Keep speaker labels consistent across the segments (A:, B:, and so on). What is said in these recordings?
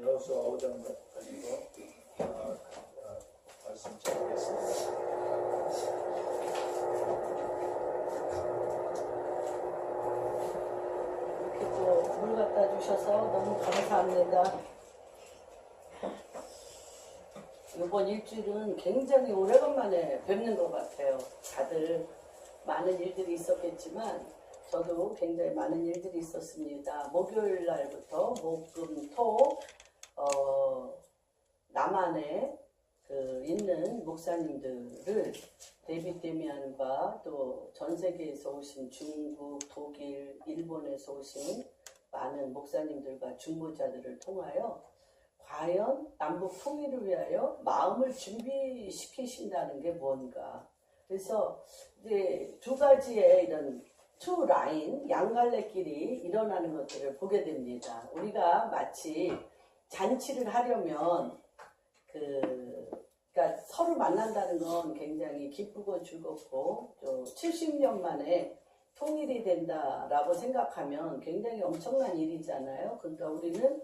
A: 여호수아 5장 가지고 말씀 드리겠습니다.
B: 이렇게 또 물 갖다 주셔서 너무 감사합니다. 이번 일주일은 굉장히 오래간만에 뵙는 것 같아요. 다들 많은 일들이 있었겠지만 저도 굉장히 많은 일들이 있었습니다. 목요일 날부터 목, 금, 토 남한에 있는 목사님들을 데이빗 데미안과 또 전 세계에서 오신 중국, 독일, 일본에서 오신 많은 목사님들과 중보자들을 통하여 과연 남북 통일을 위하여 마음을 준비시키신다는 게 뭔가. 그래서 이제 두 가지의 이런 투 라인, 양갈래길이 일어나는 것들을 보게 됩니다. 우리가 마치 잔치를 하려면 그러니까 서로 만난다는 건 굉장히 기쁘고 즐겁고 또 70년 만에 통일이 된다라고 생각하면 굉장히 엄청난 일이잖아요. 그러니까 우리는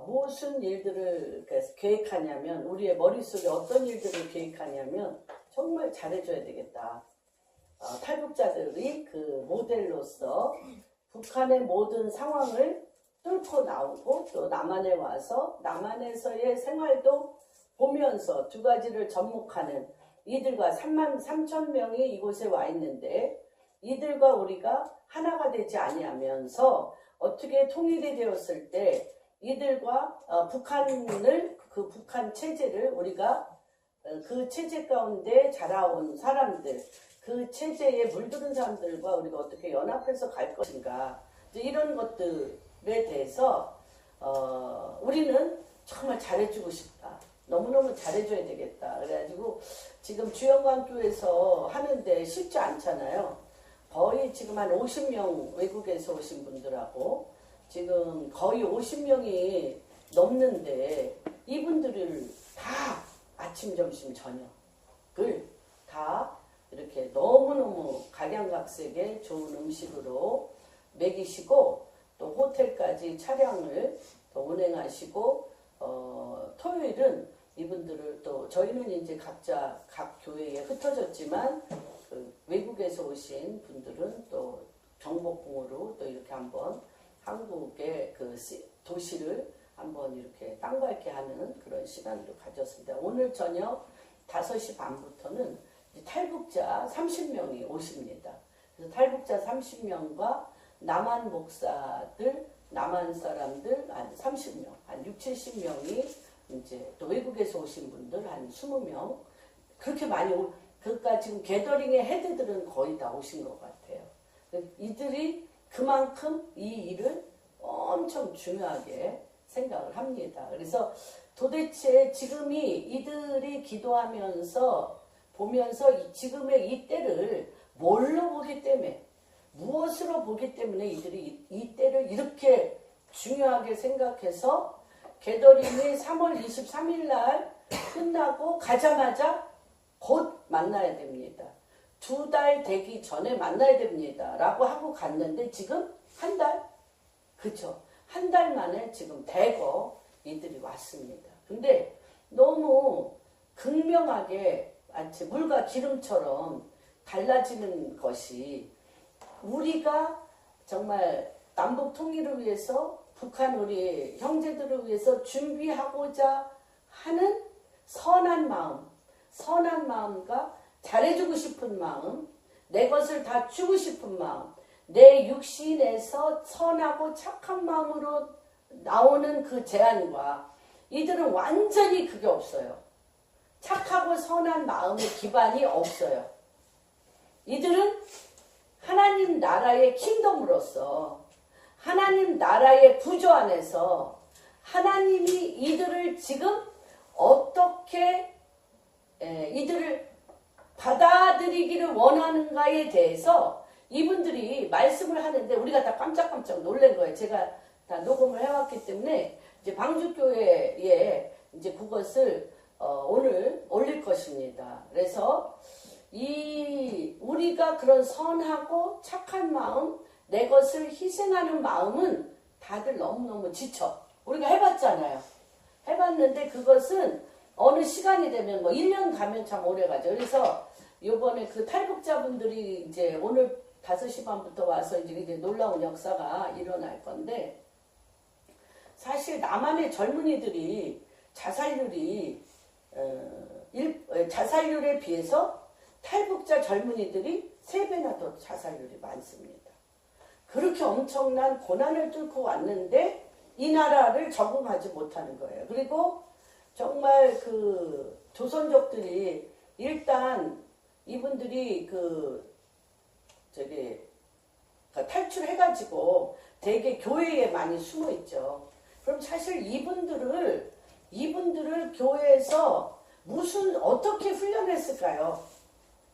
B: 무슨 일들을 계획하냐면 우리의 머릿속에 어떤 일들을 계획하냐면 정말 잘해줘야 되겠다. 탈북자들이 그 모델로서 북한의 모든 상황을 뚫고 나오고 또 남한에 와서 남한에서의 생활도 보면서 두 가지를 접목하는 이들과 3만 3천 명이 이곳에 와 있는데 이들과 우리가 하나가 되지 아니하면서 어떻게 통일이 되었을 때 이들과 북한을 그 북한 체제를 우리가 그 체제 가운데 자라온 사람들 그 체제에 물들은 사람들과 우리가 어떻게 연합해서 갈 것인가 이런 것들에 대해서 우리는 정말 잘해주고 싶다. 너무너무 잘해줘야 되겠다. 그래가지고 지금 주영광교에서 하는데 쉽지 않잖아요. 거의 지금 한 50명 외국에서 오신 분들하고 지금 거의 50명이 넘는데 이분들을 다 아침, 점심, 저녁을 다 이렇게 너무너무 각양각색의 좋은 음식으로 먹이시고 또 호텔까지 차량을 또 운행하시고 토요일은 이분들을 또 저희는 이제 각자 각 교회에 흩어졌지만 그 외국에서 오신 분들은 또 경복궁으로 또 이렇게 한번 한국의 그 도시를 한번 이렇게 땅밟게 하는 그런 시간도 가졌습니다. 오늘 저녁 5시 반부터는 탈북자 30명이 오십니다. 그래서 탈북자 30명과 남한 목사들, 남한 사람들 한 30명, 한 6, 70명이 이제 또 외국에서 오신 분들 한 20명 그렇게 많이 그러니까 지금 게더링의 헤드들은 거의 다 오신 것 같아요. 이들이 그만큼 이 일을 엄청 중요하게 생각을 합니다. 그래서 도대체 지금이 이들이 기도하면서 보면서 지금의 이 때를 뭘로 보기 때문에 무엇으로 보기 때문에 이들이 이 때를 이렇게 중요하게 생각해서 게더링이 3월 23일 날 끝나고 가자마자 곧 만나야 됩니다. 2달 되기 전에 만나야 됩니다. 라고 하고 갔는데 지금 한 달? 그쵸? 한 달 만에 지금 대거 이들이 왔습니다. 근데 너무 극명하게 마치 물과 기름처럼 달라지는 것이 우리가 정말 남북 통일을 위해서 북한 우리 형제들을 위해서 준비하고자 하는 선한 마음과 잘해주고 싶은 마음, 내 것을 다 주고 싶은 마음, 내 육신에서 선하고 착한 마음으로 나오는 그 제안과 이들은 완전히 그게 없어요. 착하고 선한 마음의 기반이 없어요. 이들은 하나님 나라의 킹덤으로서 하나님 나라의 구조 안에서 하나님이 이들을 지금 어떻게 이들을 받아들이기를 원하는가에 대해서 이분들이 말씀을 하는데 우리가 다 깜짝깜짝 놀란 거예요. 제가 다 녹음을 해왔기 때문에 이제 방주교회에 이제 그것을 오늘 올릴 것입니다. 그래서 우리가 그런 선하고 착한 마음, 내 것을 희생하는 마음은 다들 너무너무 지쳐. 우리가 해봤잖아요. 그것은 어느 시간이 되면 뭐 1년 가면 참 오래 가죠. 그래서 요번에 그 탈북자분들이 이제 오늘 5시 반부터 와서 이제 놀라운 역사가 일어날 건데, 사실 남한의 젊은이들이 자살률에 비해서 탈북자 젊은이들이 3배나 더 자살률이 많습니다. 그렇게 엄청난 고난을 뚫고 왔는데 이 나라를 적응하지 못하는 거예요. 그리고 정말 그 조선족들이 일단 이분들이 탈출해가지고 대개 교회에 많이 숨어 있죠. 그럼 사실 이분들을 교회에서 어떻게 훈련했을까요?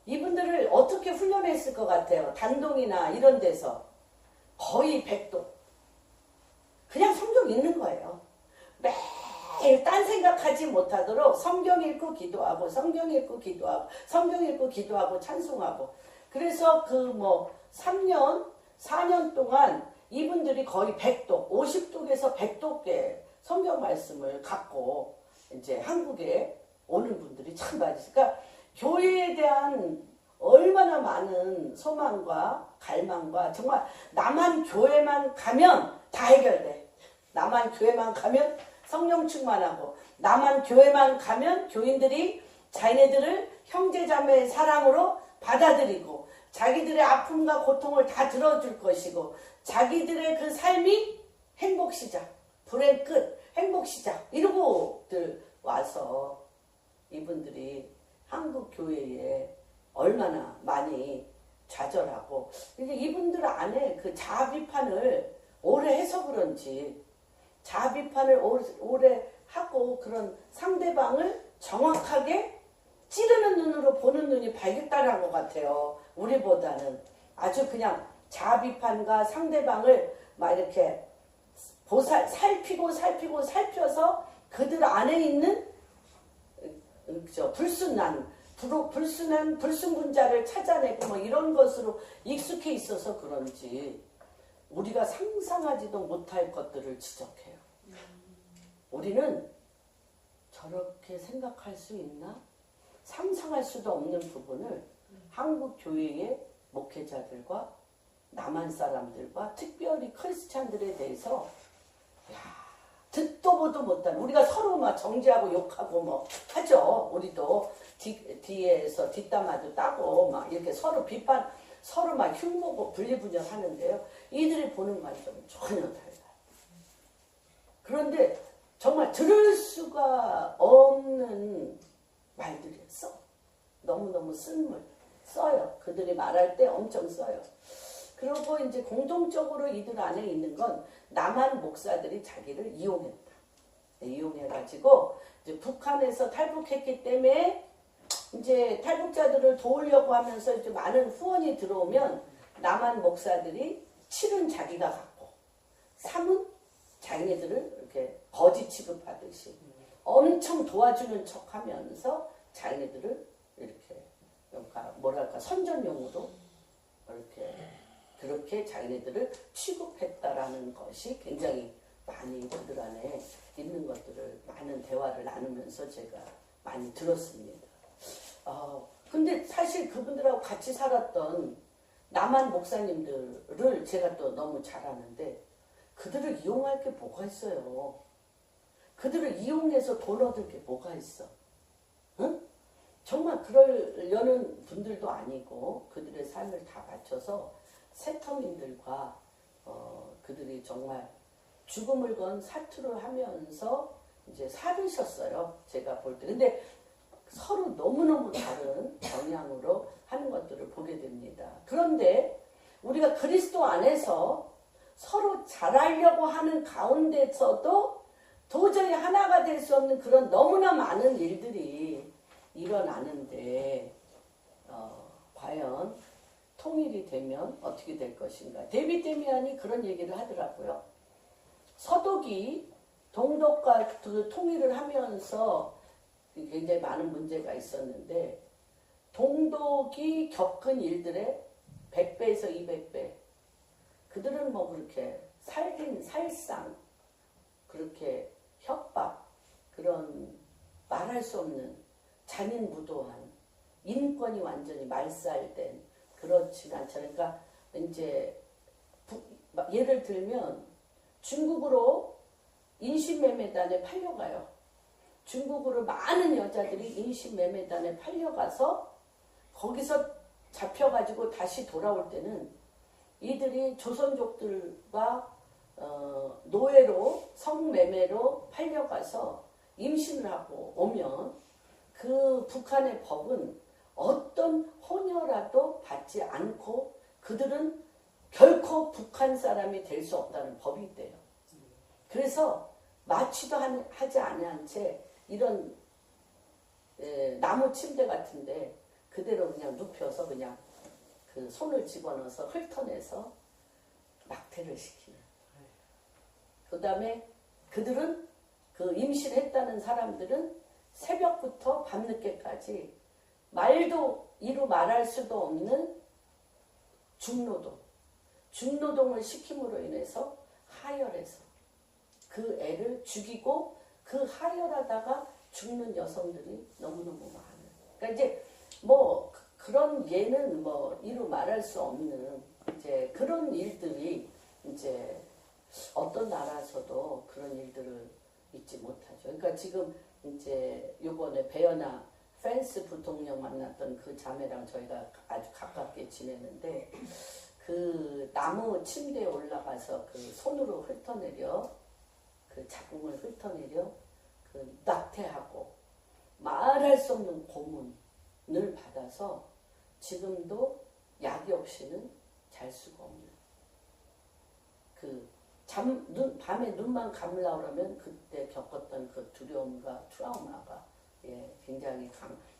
B: 이분들을 어떻게 훈련했을 것 같아요? 단동이나 이런 데서 거의 100도. 그냥 성경 읽는 거예요. 매일 딴 생각하지 못하도록 성경 읽고 기도하고, 성경 읽고 기도하고, 성경 읽고 기도하고, 찬송하고. 그래서 3년, 4년 동안 이분들이 거의 100독, 50독에서 100독의 성경 말씀을 갖고 이제 한국에 오는 분들이 참 많이 있어요. 그러니까 교회에 대한 얼마나 많은 소망과 갈망과, 정말 나만 교회만 가면 다 해결돼. 나만 교회만 가면 성령 충만하고, 나만 교회만 가면 교인들이 자기네들을 형제자매의 사랑으로 받아들이고, 자기들의 아픔과 고통을 다 들어줄 것이고, 자기들의 그 삶이 행복시작, 불행 끝, 행복시작, 이러고들 와서 이분들이 한국 교회에 얼마나 많이 좌절하고, 이제 이분들 안에 그 자아 비판을 오래 해서 그런지, 자아 비판을 오래 하고 그런 상대방을 정확하게 찌르는 눈으로 보는 눈이 발달한 것 같아요. 우리보다는 아주 그냥 자아 비판과 상대방을 막 이렇게 살펴서 그들 안에 있는 불순분자를 찾아내고 뭐 이런 것으로 익숙해 있어서 그런지 우리가 상상하지도 못할 것들을 지적해요. 우리는 저렇게 생각할 수 있나? 상상할 수도 없는 부분을 한국 교회의 목회자들과 남한 사람들과 특별히 크리스찬들에 대해서 듣도 보도 못한, 우리가 서로 막 정죄하고 욕하고 뭐 하죠. 우리도 뒤에서 뒷담화도 따고 막 이렇게 서로 비판, 서로 막 흉보고 분리분열 하는데요. 이들이 보는 관점은 전혀 달라요. 그런데 정말 들을 수가 없는 말들이 너무너무 써요. 그들이 말할 때 엄청 써요. 그리고 이제 공통적으로 이들 안에 있는 건 남한 목사들이 자기를 이용했다. 이용해가지고 이제 북한에서 탈북했기 때문에 이제 탈북자들을 도우려고 하면서 이제 많은 후원이 들어오면 남한 목사들이 7은 자기가 갖고 3은 자기네들을 이렇게 거지 취급하듯이 엄청 도와주는 척하면서 자기네들을 이렇게 뭐랄까 선전용으로 그렇게 자기네들을 취급했다라는 것이 굉장히 많이 그들 안에 있는 것들을 많은 대화를 나누면서 제가 많이 들었습니다. 근데 사실 그분들하고 같이 살았던 남한 목사님들을 제가 또 너무 잘 아는데 그들을 이용할 게 뭐가 있어요. 그들을 이용해서 돈 얻을 게 뭐가 있어. 응? 정말 그러려는 분들도 아니고 그들의 삶을 다 바쳐서 세터민들과 그들이 정말 죽음을 건 사투를 하면서 이제 살으셨어요. 제가 볼 때. 근데 서로 너무너무 다른 방향으로 하는 것들을 보게 됩니다. 그런데 우리가 그리스도 안에서 서로 잘하려고 하는 가운데서도 도저히 하나가 될 수 없는 그런 너무나 많은 일들이 일어나는데 과연 통일이 되면 어떻게 될 것인가. 데이비드 데미안이 그런 얘기를 하더라고요. 서독이 동독과 통일을 하면서 굉장히 많은 문제가 있었는데 동독이 겪은 일들의 100배에서 200배 그들은 뭐 그렇게 살상 그렇게 협박 그런 말할 수 없는 잔인무도한 인권이 완전히 말살된 그렇진 않잖아요. 그러니까 이제 예를 들면 중국으로 인신매매단에 팔려가요. 중국으로 많은 여자들이 인신매매단에 팔려가서 거기서 잡혀가지고 다시 돌아올 때는 이들이 조선족들과 노예로 성매매로 팔려가서 임신을 하고 오면 그 북한의 법은 어떤 혼여라도 받지 않고 그들은 결코 북한 사람이 될 수 없다는 법이 있대요. 그래서 마취도 하지 않은 채 이런 나무 침대 같은데 그대로 그냥 눕혀서 그냥 그 손을 집어넣어서 훑어내서 낙태를 시키는. 그 다음에 그들은 그 임신했다는 사람들은 새벽부터 밤늦게까지 말도 이루 말할 수도 없는 중노동을 시킴으로 인해서 하혈해서 그 애를 죽이고 그 하혈하다가 죽는 여성들이 너무너무 많아요. 그러니까 이제 뭐 그런 예는 뭐 이루 말할 수 없는 이제 그런 일들이 이제 어떤 나라에서도 그런 일들을 잊지 못하죠. 그러니까 지금 이제 요번에 배연아 펜스 부통령 만났던 그 자매랑 저희가 아주 가깝게 지내는데 그 나무 침대에 올라가서 그 손으로 훑어내려 그 자궁을 훑어내려 그 낙태하고 말할 수 없는 고문을 받아서 지금도 약이 없이는 잘 수가 없는 그 밤에 눈만 감으려고 그러면 그때 겪었던 그 두려움과 트라우마가 굉장히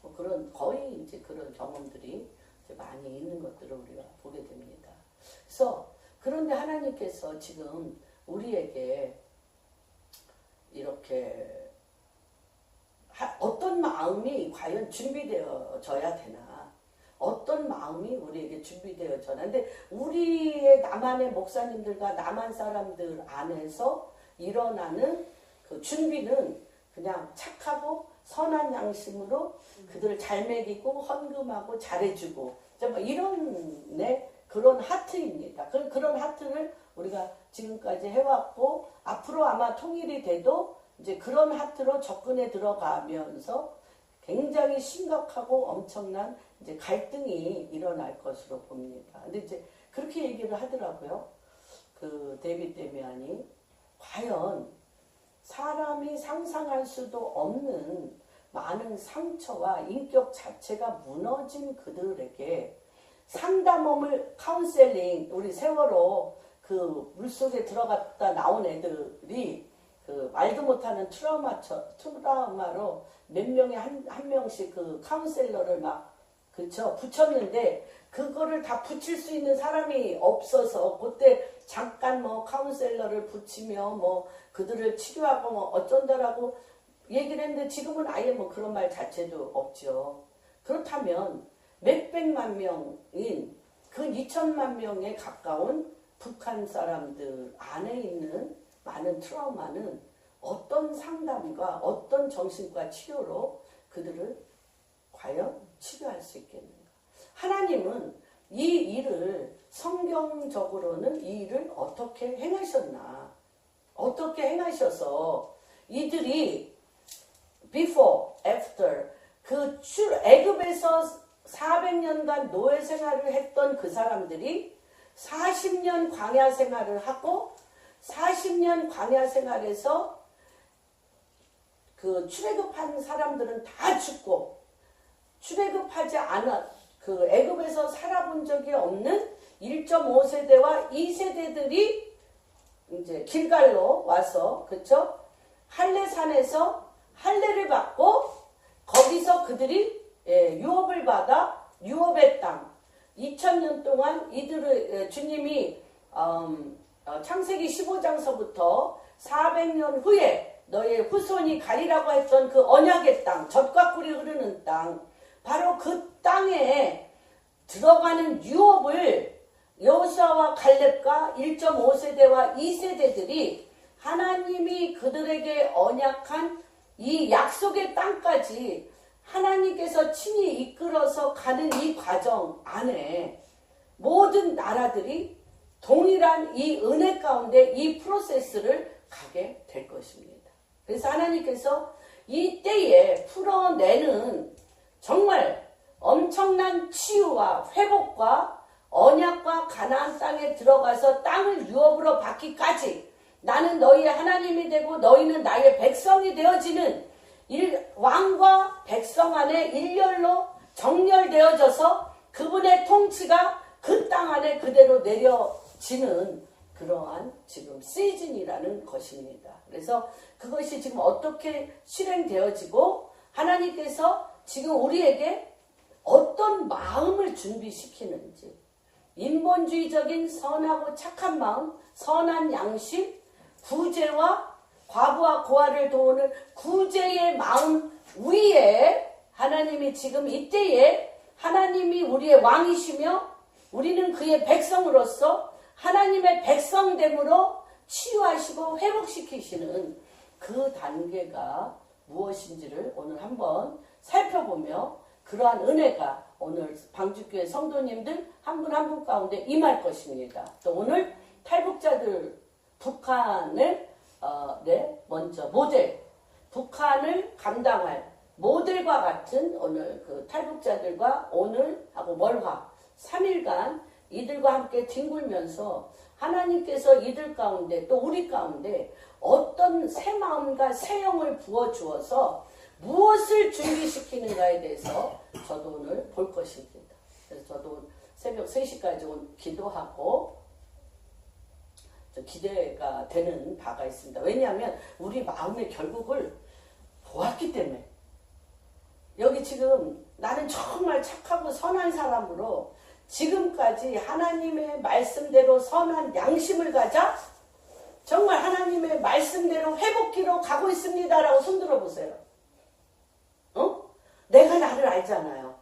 B: 뭐 그런 거의 이제 그런 경험들이 이제 많이 있는 것들을 우리가 보게 됩니다. 그래서 그런데 하나님께서 지금 우리에게 이렇게 어떤 마음이 과연 준비되어져야 되나? 어떤 마음이 우리에게 준비되어져야 근데 우리의 남한의 목사님들과 남한 사람들 안에서 일어나는 그 준비는 그냥 착하고 선한 양심으로 그들을 잘 먹이고 헌금하고 잘해주고 이런 그런 하트입니다. 그런 하트를 우리가 지금까지 해왔고 앞으로 아마 통일이 돼도 이제 그런 하트로 접근해 들어가면서 굉장히 심각하고 엄청난 이제 갈등이 일어날 것으로 봅니다. 근데 이제 그렇게 얘기를 하더라고요. 그 데이빗 데미안이 과연 사람이 상상할 수도 없는 많은 상처와 인격 자체가 무너진 그들에게 상담원을 카운셀링 우리 세월호 그 물속에 들어갔다 나온 애들이 그 말도 못하는 트라우마로 몇 명에 한 명씩 그 카운셀러를 막 그쵸 붙였는데 그거를 다 붙일 수 있는 사람이 없어서 그때 잠깐 뭐 카운셀러를 붙이며 뭐 그들을 치료하고 뭐 어쩐다라고 얘기를 했는데 지금은 아예 뭐 그런 말 자체도 없죠. 그렇다면 몇백만 명인 그 2천만 명에 가까운 북한 사람들 안에 있는 많은 트라우마는 어떤 상담과 어떤 정신과 치료로 그들을 과연 치료할 수 있겠는가? 하나님은 이 일을 성경적으로는 이 일을 어떻게 행하셨나? 어떻게 행하셔서 이들이 before, after 그 애굽에서 400년간 노예 생활을 했던 그 사람들이 40년 광야 생활을 하고 40년 광야 생활에서 그 출애굽한 사람들은 다 죽고 출애굽하지 않아 그 애굽에서 살아본 적이 없는 1.5세대와 2세대들이 이제 길갈로 와서 그쵸? 할례산에서 할례를 받고 거기서 그들이 유업을 받아 유업의 땅 2000년 동안 이들을 주님이 창세기 15장서부터 400년 후에 너의 후손이 가리라고 했던 그 언약의 땅, 젖과 꿀이 흐르는 땅, 바로 그 땅에 들어가는 유업을 여호수아와 갈렙과 1.5세대와 2세대들이 하나님이 그들에게 언약한 이 약속의 땅까지 하나님께서 친히 이끌어서 가는 이 과정 안에 모든 나라들이 동일한 이 은혜 가운데 이 프로세스를 가게 될 것입니다. 그래서 하나님께서 이 때에 풀어내는 정말 엄청난 치유와 회복과 언약과 가나안 땅에 들어가서 땅을 유업으로 받기까지 나는 너희의 하나님이 되고 너희는 나의 백성이 되어지는 왕과 백성 안에 일렬로 정렬되어져서 그분의 통치가 그 땅 안에 그대로 내려지는 그러한 지금 시즌이라는 것입니다. 그래서 그것이 지금 어떻게 실행되어지고 하나님께서 지금 우리에게 어떤 마음을 준비시키는지 인본주의적인 선하고 착한 마음, 선한 양심, 구제와 과부와 고아를 도우는 구제의 마음 위에 하나님이 지금 이때에 하나님이 우리의 왕이시며 우리는 그의 백성으로서 하나님의 백성됨으로 치유하시고 회복시키시는 그 단계가 무엇인지를 오늘 한번 살펴보며 그러한 은혜가 오늘 방주교회 성도님들 한 분 한 분 가운데 임할 것입니다. 또 오늘 탈북자들 북한을 먼저 모델 북한을 감당할 모델과 같은 오늘 그 탈북자들과 오늘하고 월화 3일간 이들과 함께 뒹굴면서 하나님께서 이들 가운데 또 우리 가운데 어떤 새 마음과 새 영을 부어주어서 무엇을 준비시키는가에 대해서 저도 오늘 볼 것입니다. 그래서 저도 새벽 3시까지 기도하고 기대가 되는 바가 있습니다. 왜냐하면 우리 마음의 결국을 보았기 때문에 여기 지금 나는 정말 착하고 선한 사람으로 지금까지 하나님의 말씀대로 선한 양심을 가자 정말 하나님의 말씀대로 회복기로 가고 있습니다라고 손들어 보세요. 내가 나를 알잖아요.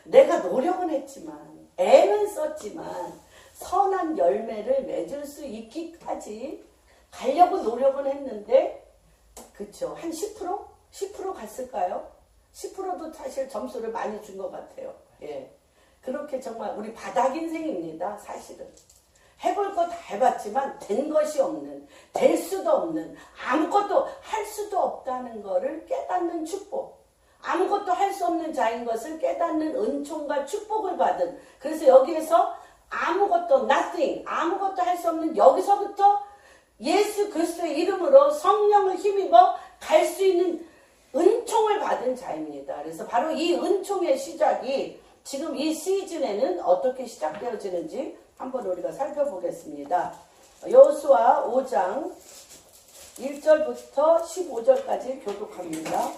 B: 내가 노력은 했지만 애는 썼지만 선한 열매를 맺을 수 있기까지 가려고 노력은 했는데 그쵸? 한 10%? 10% 갔을까요? 10%도 사실 점수를 많이 준 것 같아요. 예. 그렇게 정말 우리 바닥 인생입니다. 사실은. 해볼 거 다 해봤지만 된 것이 없는, 될 수도 없는, 아무것도 할 수도 없다는 것을 깨닫는 축복. 아무것도 할 수 없는 자인 것을 깨닫는 은총과 축복을 받은 그래서 여기에서 아무것도 nothing 아무것도 할 수 없는 여기서부터 예수 그리스도의 이름으로 성령을 힘입어 갈 수 있는 은총을 받은 자입니다. 그래서 바로 이 은총의 시작이 지금 이 시즌에는 어떻게 시작되어지는지 한번 우리가 살펴보겠습니다. 여호수아 5장 1절부터 15절까지 교독합니다.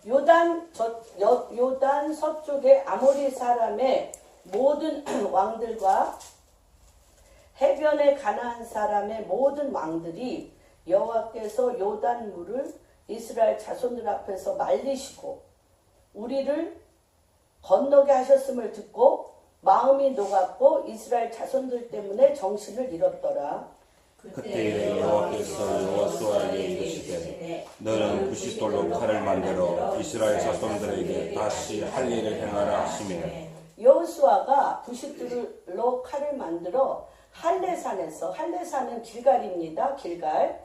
B: 요단 서쪽의 아모리 사람의 모든 왕들과 해변의 가나안 사람의 모든 왕들이 여호와께서 요단 물을 이스라엘 자손들 앞에서 말리시고 우리를 건너게 하셨음을 듣고 마음이 녹았고 이스라엘 자손들 때문에 정신을 잃었더라.
C: 그때 여호와께서 여호수아에게 이르시되 너는 부싯돌로 칼을 만들어 이스라엘 자손들에게 다시 할 일을 행하라 하시며
B: 여호수아가 부싯돌로 칼을 만들어 할례산에서 할례산은 길갈입니다. 길갈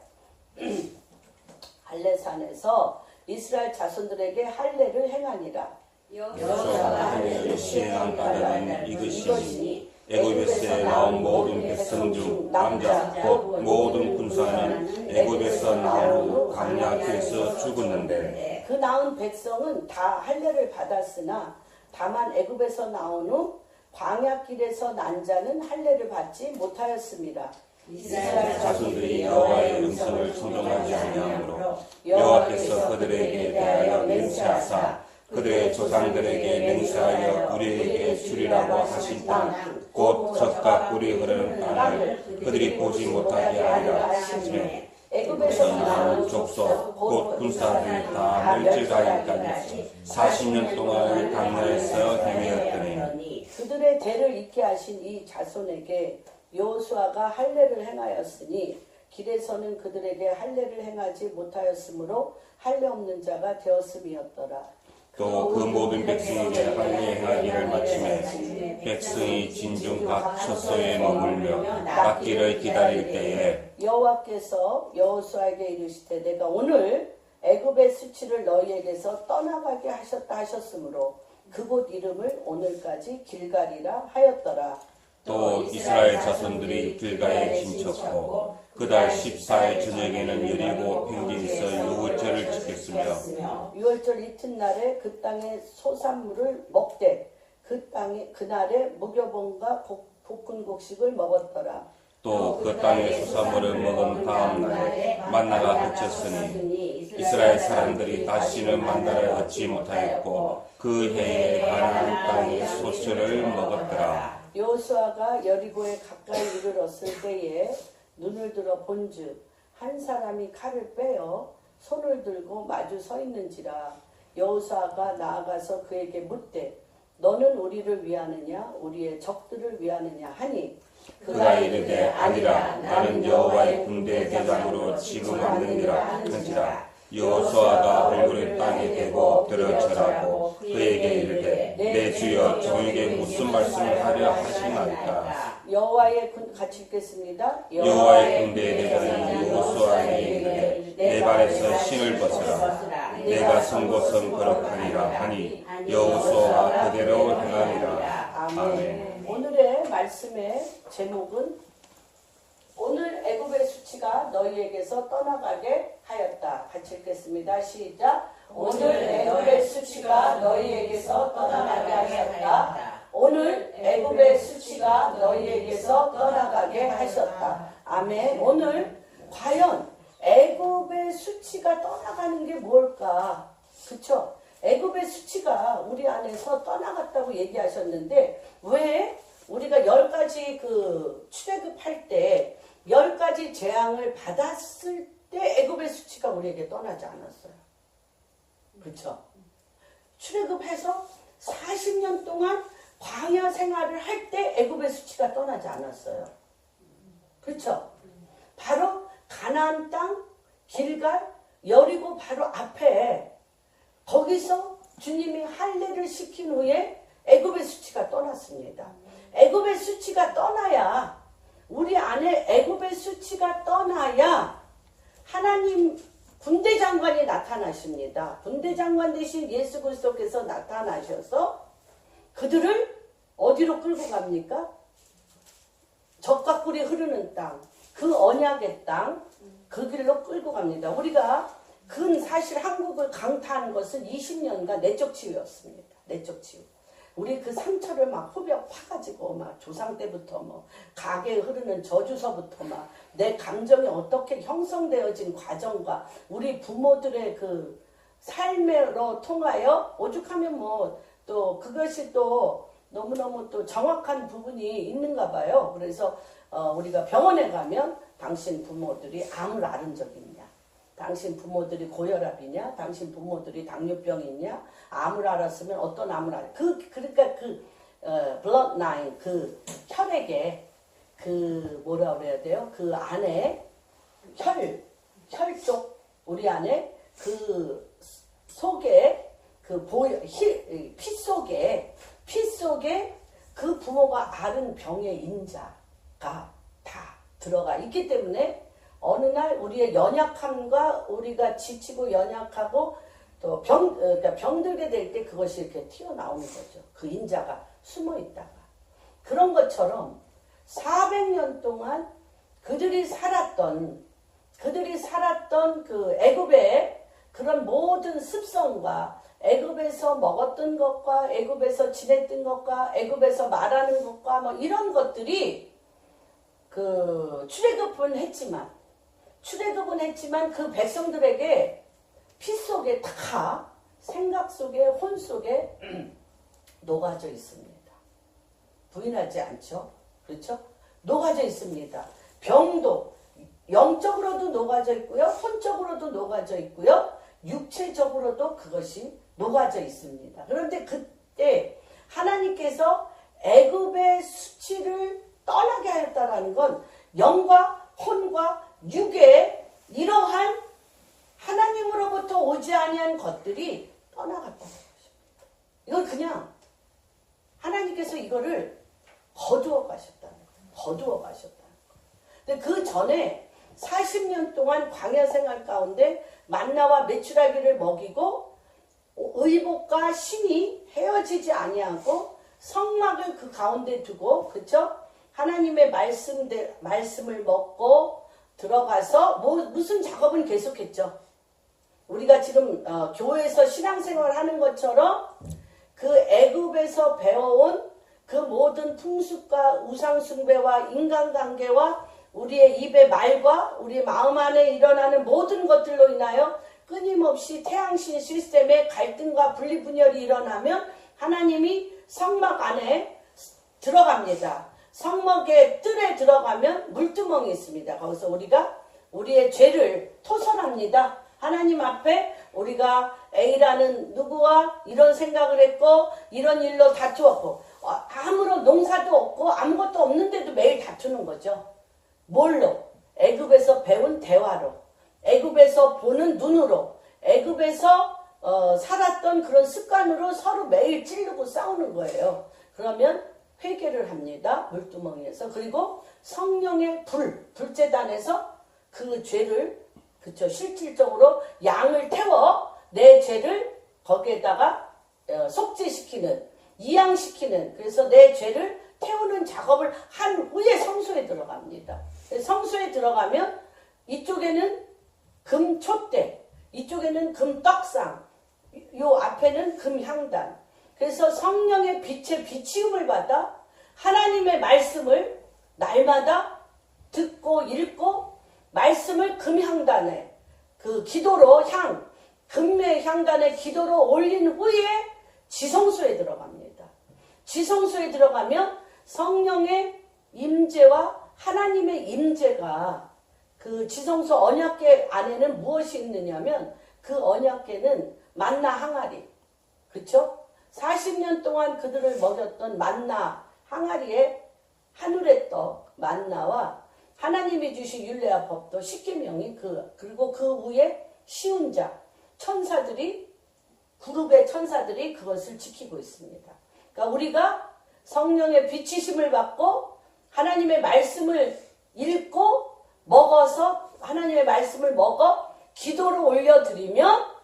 B: 할례산에서 이스라엘 자손들에게 할례를 행하니라.
C: 여호수아가 할례를 시행한 바는 이것이니 애굽에서 나온 모든 백성 중 남자 곧 모든 군사는 애굽에서 나온 후 광야길에서 죽었는데
B: 그 낳은 백성은 다 할례를 받았으나 다만 애굽에서 나온 후 광야길에서 난 자는 할례를 받지 못하였습니다.
C: 이스라엘 자손들이 여호와의 음성을 순종하지 아니하므로 여호와께서 그들에게 대하여 맹세하사 그들의 조상들에게 맹세하여 우리에게 주리라고 하신 땅 곧 젖과 꿀이 흐르는 땅을 그들이 보지 못하게 하리라 하시며
B: 애굽에서 나온
C: 족속 곧 군사들이 다 멸절하기까지 40년 동안 광야에서 헤매었더니
B: 그들의 대를 잇게 하신 이 자손에게 여호수아가 할례를 행하였으니 길에서는 그들에게 할례를 행하지 못하였으므로 할례 없는 자가 되었음이었더라.
C: 또 그 모든 백성에게 할례 행하기를 마침에 백성이 진중 각 처소에 머물며 낫기를 기다릴 때에
B: 여호와께서 여호수아에게 이르시되 내가 오늘 애굽의 수치를 너희에게서 떠나가게 하셨다 하셨으므로 그곳 이름을 오늘까지 길갈이라 하였더라.
C: 또 이스라엘 자손들이 길가에 진쳤고 그달 14일 저녁에는 여리고 평지에서 유월절을 지켰으며
B: 유월절 이튿날에 그 땅의 소산물을 먹되 그날에 무교봉과 볶은 곡식을 먹었더라.
C: 또 그 땅의 수산물을 먹은 다음 날에 만나가 그쳤으니 이스라엘 사람들이 다시는 만나를 얻지 못하였고 그 해에 가나안 땅의 소출을 먹었더라.
B: 여호수아가 여리고에 가까이 이르렀을 때에 눈을 들어 본즉 한 사람이 칼을 빼어 손을 들고 마주 서 있는지라. 여호수아가 나아가서 그에게 묻되 너는 우리를 위하느냐 우리의 적들을 위하느냐 하니
C: 그가 이르되 아니라 나는 여호와의 군대 대장으로 지금 왔느니라 한지라. 여호수아가 얼굴을 땅에 대고 엎드려 절하고 그에게 이르되 내 주여 저에게 무슨 말씀을 하려 하시나이까.
B: 여호와의 군 같이 읽겠습니다.
C: 여호와의 군대 대장이 여호수아에게 이르되 내 발에서 신을 벗으라. 내가 선 곳은 거룩하니라 하니 여호수아가 그대로 행하니라. 아멘.
B: 오늘의 말씀의 제목은 오늘 애굽의 수치가 너희에게서 떠나가게 하였다. 같이 읽겠습니다. 시작. 오늘 애굽의 수치가 너희에게서 떠나가게 하였다. 오늘 애굽의 수치가 너희에게서 떠나가게 하셨다. 아멘. 오늘 과연 애굽의 수치가 떠나가는 게 뭘까? 그쵸? 애굽의 수치가 우리 안에서 떠나갔다고 얘기하셨는데 왜 우리가 10가지 그 출애굽할 때 10가지 재앙을 받았을 때 애굽의 수치가 우리에게 떠나지 않았어요. 그렇죠? 출애굽해서 40년 동안 광야 생활을 할 때 애굽의 수치가 떠나지 않았어요. 그렇죠? 바로 가나안 땅, 길갈, 여리고 바로 앞에 거기서 주님이 할례를 시킨 후에 애굽의 수치가 떠났습니다. 애굽의 수치가 떠나야 우리 안에 애굽의 수치가 떠나야 하나님 군대장관이 나타나십니다. 군대장관 대신 예수 그리스도께서 나타나셔서 그들을 어디로 끌고 갑니까? 젖과 꿀이 흐르는 땅, 그 언약의 땅, 그 길로 끌고 갑니다. 우리가 사실 한국을 강타한 것은 20년간 내적 치유였습니다. 내적 치유. 우리 그 상처를 막 후벼 파가지고 막 조상 때부터 뭐 가게에 흐르는 저주서부터 막 내 감정이 어떻게 형성되어진 과정과 우리 부모들의 그 삶으로 통하여 오죽하면 뭐 또 그것이 또 너무너무 또 정확한 부분이 있는가 봐요. 그래서 우리가 병원에 가면 당신 부모들이 암을 앓은 적이 있냐? 당신 부모들이 고혈압이냐? 당신 부모들이 당뇨병이 있냐? 암을 앓았으면 어떤 암을 앓았냐? 그러니까 bloodline, 그 혈액에 뭐라 그래야 돼요? 그 안에 혈 쪽, 우리 안에 그 속에 피 속에 그 부모가 앓은 병의 인자가 다 들어가 있기 때문에 어느 날 우리의 연약함과 우리가 지치고 연약하고 또 그러니까 병들게 될 때 그것이 이렇게 튀어나오는 거죠. 그 인자가 숨어 있다가. 그런 것처럼 400년 동안 그들이 살았던 그 애굽의 그런 모든 습성과 애굽에서 먹었던 것과 애굽에서 지냈던 것과 애굽에서 말하는 것과 뭐 이런 것들이 그 출애굽은 했지만 그 백성들에게 피 속에 다 생각 속에 혼 속에 녹아져 있습니다. 부인하지 않죠? 그렇죠? 녹아져 있습니다. 병도 영적으로도 녹아져 있고요. 혼적으로도 녹아져 있고요. 육체적으로도 그것이 녹아져 있습니다. 그런데 그때 하나님께서 애굽의 수치를 떠나게 하였다라는 건 영과 혼과 육의 이러한 하나님으로부터 오지 아니한 것들이 떠나갔다는 것입니다. 이걸 그냥 하나님께서 이거를 거두어 가셨다는 거예요. 거두어 가셨다는 거예요. 근데 그 전에 40년 동안 광야 생활 가운데 만나와 메추라기를 먹이고 의복과 신이 헤어지지 아니하고 성막을 그 가운데 두고 그쵸? 하나님의 말씀을 먹고 들어가서 무슨 작업은 계속했죠. 우리가 지금 교회에서 신앙생활 하는 것처럼 그 애굽에서 배워온 그 모든 풍습과 우상숭배와 인간관계와 우리의 입의 말과 우리 마음 안에 일어나는 모든 것들로 인하여 끊임없이 태양신 시스템의 갈등과 분리분열이 일어나면 하나님이 성막 안에 들어갑니다. 성막의 뜰에 들어가면 물두멍이 있습니다. 거기서 우리가 우리의 죄를 토설합니다. 하나님 앞에 우리가 A라는 누구와 이런 생각을 했고 이런 일로 다투었고 아무런 농사도 없고 아무것도 없는데도 매일 다투는 거죠. 뭘로? 애굽에서 배운 대화로, 애굽에서 보는 눈으로, 애굽에서 살았던 그런 습관으로 서로 매일 찌르고 싸우는 거예요. 그러면 회개를 합니다. 물두멍이에서. 그리고 성령의 불제단에서 그 죄를 그쵸 실질적으로 양을 태워 내 죄를 거기에다가 속죄시키는 이양시키는 그래서 내 죄를 태우는 작업을 한 후에 성소에 들어갑니다. 성소에 들어가면 이쪽에는 금 촛대, 이쪽에는 금 떡상, 요 앞에는 금 향단. 그래서 성령의 빛의 비치움을 받아 하나님의 말씀을 날마다 듣고 읽고 말씀을 금향단에 그 기도로 금의 향단에 기도로 올린 후에 지성소에 들어갑니다. 지성소에 들어가면 성령의 임재와 하나님의 임재가 그 지성소 언약궤 안에는 무엇이 있느냐면 그 언약궤는 만나 항아리, 그렇죠? 40년 동안 그들을 먹였던 만나 항아리에 하늘의 떡 만나와 하나님이 주신 율례와 법도 십계명이 그리고 그 위에 시운자 천사들이 그룹의 천사들이 그것을 지키고 있습니다. 그러니까 우리가 성령의 비치심을 받고 하나님의 말씀을 읽고 먹어서 하나님의 말씀을 먹어 기도를 올려드리면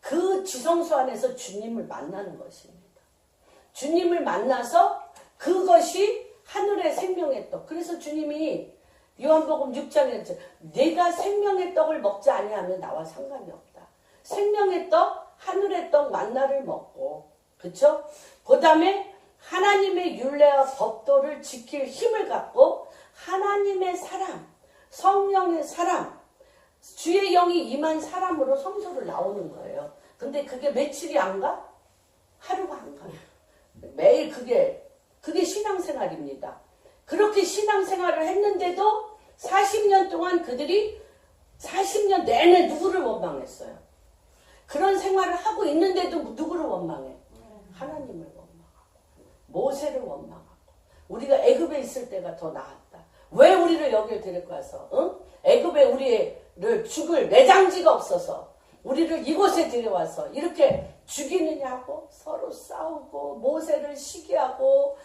B: 그 지성소 안에서 주님을 만나는 것입니다. 주님을 만나서 그것이 하늘의 생명의 떡. 그래서 주님이 요한복음 6장에 내가 생명의 떡을 먹지 아니하면 나와 상관이 없다. 생명의 떡, 하늘의 떡 만나를 먹고 그렇죠? 그 다음에 하나님의 율례와 법도를 지킬 힘을 갖고 하나님의 사람, 성령의 사람, 주의 영이 임한 사람으로 성소를 나오는 거예요. 근데 그게 며칠이 안 가? 하루가 안 가요. 매일 그게 신앙생활입니다. 그렇게 신앙생활을 했는데도 40년 동안 그들이 40년 내내 누구를 원망했어요? 그런 생활을 하고 있는데도 누구를 원망해? 하나님을 원망하고 모세를 원망하고 우리가 애굽에 있을 때가 더 나았다. 왜 우리를 여기를 데리고 와서 애굽에 우리를 죽을 내장지가 없어서 우리를 이곳에 데려와서 이렇게 죽이느냐고 서로 싸우고 모세를 시기하고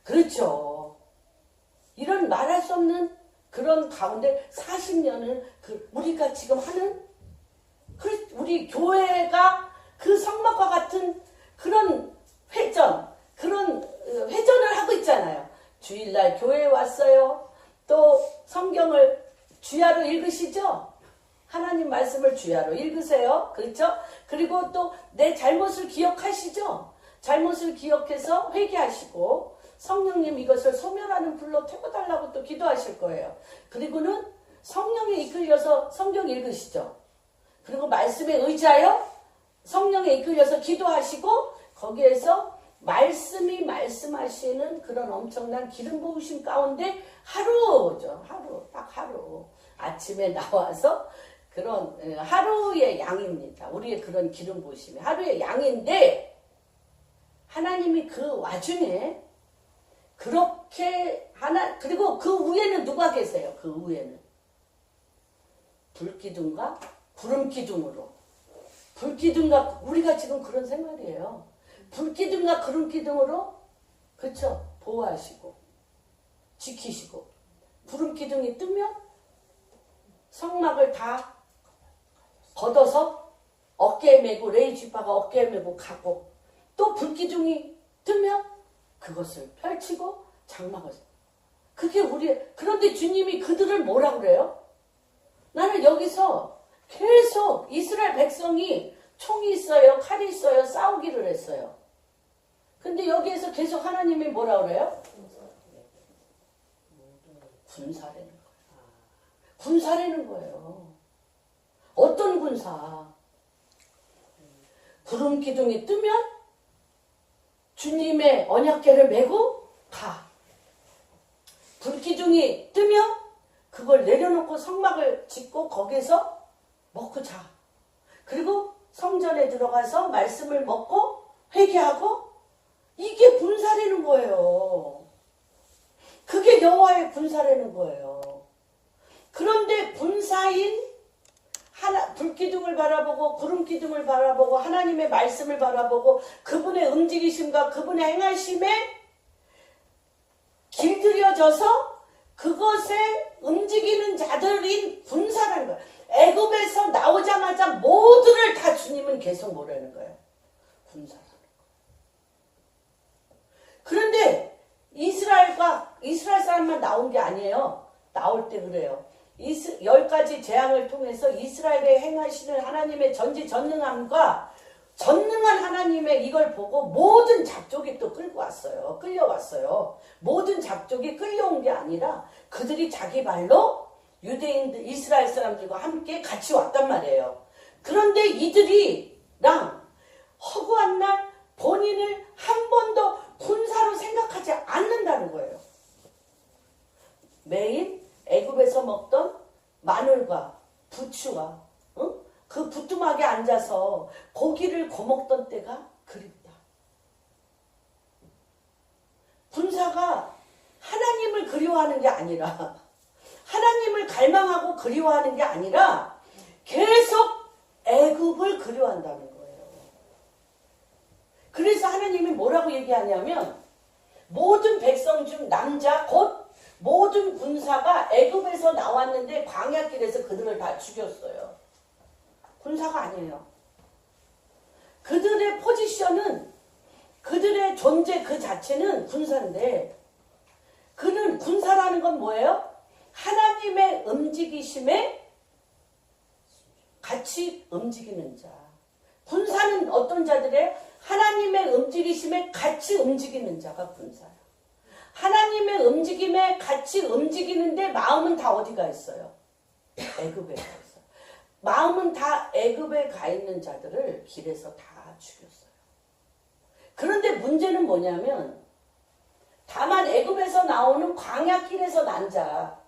B: 그렇죠. 이런 말할 수 없는 그런 가운데 40년을 우리가 지금 하는 우리 교회가 그 성막과 같은 그런 회전을 하고 있잖아요. 주일날 교회에 왔어요. 또 성경을 주야로 읽으시죠? 하나님 말씀을 주야로 읽으세요. 그렇죠? 그리고 또 내 잘못을 기억하시죠? 잘못을 기억해서 회개하시고 성령님 이것을 소멸하는 불로 태워달라고 또 기도하실 거예요. 그리고는 성령에 이끌려서 성경 읽으시죠? 그리고 말씀에 의지하여 성령에 이끌려서 기도하시고 거기에서 말씀이 말씀하시는 그런 엄청난 기름 부으심 가운데 하루죠. 딱 하루. 아침에 나와서 그런 하루의 양입니다. 우리의 그런 기름 부으심이 하루의 양인데 하나님이 그 와중에 그렇게 그리고 그 위에는 누가 계세요? 그 위에는 불기둥과 구름기둥으로. 불기둥과 우리가 지금 그런 생활이에요. 불기둥과 구름기둥으로 그쵸? 보호하시고 지키시고 구름기둥이 뜨면 성막을 다 걷어서 어깨에 메고 레이지파가 어깨에 메고 가고 또 불기둥이 뜨면 그것을 펼치고 장막을 그게 그런데 주님이 그들을 뭐라 그래요? 나는 여기서 계속 이스라엘 백성이 총이 있어요, 칼이 있어요, 싸우기를 했어요. 근데 여기에서 계속 하나님이 뭐라 그래요? 군사라는 거예요. 군사라는 거예요. 어떤 군사? 구름 기둥이 뜨면 주님의 언약궤를 메고 가. 불기둥이 뜨면 그걸 내려놓고 성막을 짓고 거기서 먹고 자. 그리고 성전에 들어가서 말씀을 먹고 회개하고 이게 군사라는 거예요. 그게 여호와의 군사라는 거예요. 그런데 군사인 불기둥을 바라보고 구름기둥을 바라보고 하나님의 말씀을 바라보고 그분의 움직이심과 그분의 행하심에 길들여져서 그것에 움직이는 자들인 군사라는 거예요. 애굽에서 나오자마자 모두를 다 주님은 계속 뭐라는 거예요? 군사라는 거예요. 그런데 이스라엘 사람만 나온 게 아니에요. 나올 때 그래요. 10가지 재앙을 통해서 이스라엘에 행하시는 하나님의 전지전능함과 전능한 하나님의 이걸 보고 모든 잡족이 또 끌려왔어요. 모든 잡족이 끌려온 게 아니라 그들이 자기 발로 유대인들, 이스라엘 사람들과 함께 같이 왔단 말이에요. 그런데 이들이랑 허구한 날 본인을 한 번도 군사로 생각하지 않는다는 거예요. 매일 애굽에서 먹던 마늘과 부추와 그 부뚜막에 앉아서 고기를 거먹던 때가 그립다. 군사가 하나님을 그리워하는 게 아니라 하나님을 갈망하고 그리워하는 게 아니라 계속 애굽을 그리워한다는 거예요. 그래서 하나님이 뭐라고 얘기하냐면 모든 백성 중 남자 곧 모든 군사가 애굽에서 나왔는데 광야길에서 그들을 다 죽였어요. 군사가 아니에요. 그들의 포지션은 그들의 존재 그 자체는 군사인데 그는 군사라는 건 뭐예요? 하나님의 움직이심에 같이 움직이는 자. 군사는 어떤 자들이에요? 하나님의 움직이심에 같이 움직이는 자가 군사예요. 하나님의 움직임에 같이 움직이는데 마음은 다 어디가 있어요? 애굽에 가 있어요. 마음은 다 애굽에 가 있는 자들을 길에서 다 죽였어요. 그런데 문제는 뭐냐면 다만 애굽에서 나오는 광야길에서 난 자,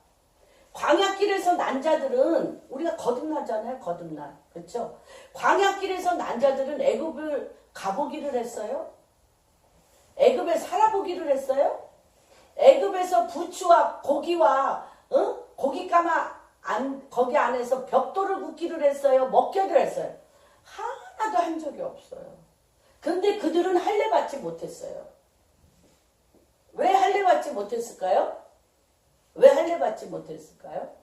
B: 광야길에서 난 자들은 우리가 거듭나잖아요. 거듭나. 그렇죠? 광야길에서 난 자들은 애굽을 가보기를 했어요? 애굽에 살아보기를 했어요? 애굽에서 부추와 고기와 고깃가마 거기 안에서 벽돌을 굽기를 했어요? 먹기를 했어요? 하나도 한 적이 없어요. 그런데 그들은 할례 받지 못했어요. 왜 할례 받지 못했을까요? 왜 할례 받지 못했을까요?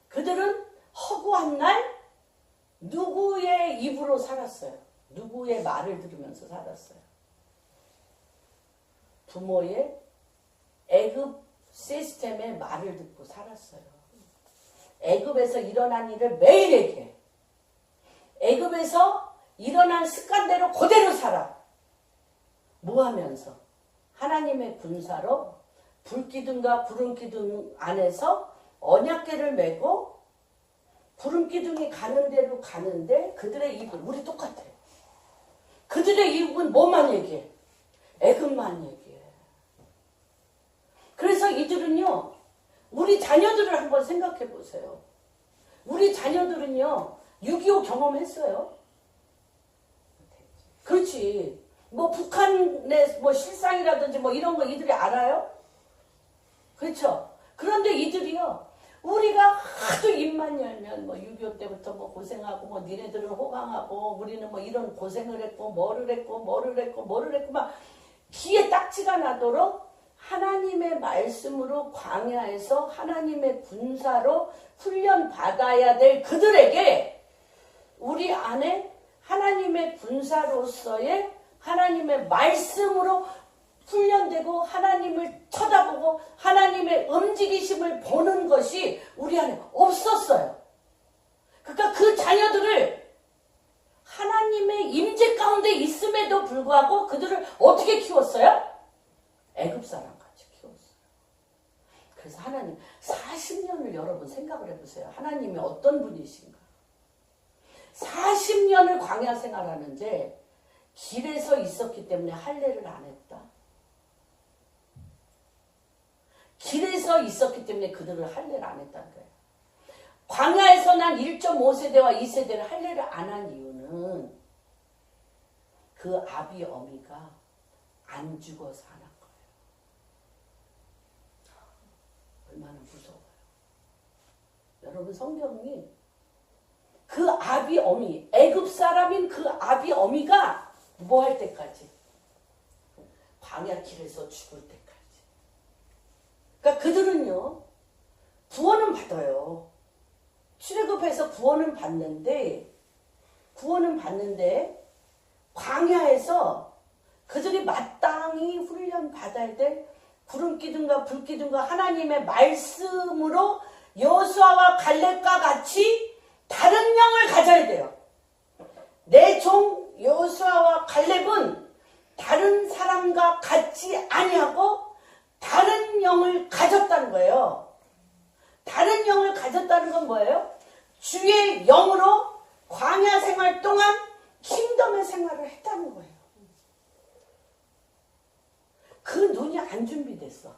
B: 그들은 허구한 날 누구의 입으로 살았어요? 누구의 말을 들으면서 살았어요? 부모의 애굽 시스템의 말을 듣고 살았어요. 애굽에서 일어난 일을 매일 얘기해. 애굽에서 일어난 습관대로 그대로 살아. 뭐 하면서? 하나님의 군사로 불기둥과 구름기둥 안에서 언약궤를 메고 구름기둥이 가는 대로 가는데 그들의 입은 우리 똑같아. 그들의 입은 뭐만 얘기해? 애굽만 얘기해. 그래서 이들은요, 우리 자녀들을 한번 생각해 보세요. 우리 자녀들은요, 6.25 경험했어요. 그렇지. 뭐 북한의 뭐 실상이라든지 뭐 이런 거 이들이 알아요? 그렇죠? 그런데 이들이요, 우리가 하도 입만 열면 뭐 6.25 때부터 뭐 고생하고 뭐 니네들은 호강하고 우리는 뭐 이런 고생을 했고 뭐를 했고 막 귀에 딱지가 나도록 하나님의 말씀으로 광야에서 하나님의 군사로 훈련 받아야 될 그들에게 우리 안에 하나님의 군사로서의 하나님의 말씀으로 훈련되고 하나님을 쳐다보고 하나님의 움직이심을 보는 것이 우리 안에 없었어요. 그러니까 그 자녀들을 하나님의 임재 가운데 있음에도 불구하고 그들을 어떻게 키웠어요? 애굽 사람같이 키웠어요. 그래서 하나님 40년을 여러분 생각을 해보세요. 하나님이 어떤 분이신가? 40년을 광야 생활하는데 길에서 있었기 때문에 할례를 안 했다. 길에서 있었기 때문에 그들을 할례를 안 했다는 거예요. 광야에서 난 1.5세대와 2세대를 할례를 안 한 이유는 그 아비 어미가 안 죽어서 안 한 거예요. 얼마나 무서워요. 여러분 성경이 그 아비 어미, 애굽 사람인 그 아비 어미가 뭐 할 때까지? 광야 길에서 죽을 때까지. 그러니까 그들은요, 구원은 받아요. 출애굽해서 구원은 받는데 광야에서 그들이 마땅히 훈련 받아야 될 구름 기둥과 불 기둥과 하나님의 말씀으로 여호수아와 갈렙과 같이 다른 영을 가져야 돼요. 내 종 여호수아와 갈렙은 다른 사람과 같이 아니하고 다른 영을 가졌다는 거예요. 다른 영을 가졌다는 건 뭐예요? 주의 영으로 광야 생활 동안 킹덤의 생활을 했다는 거예요. 그 눈이 안 준비됐어.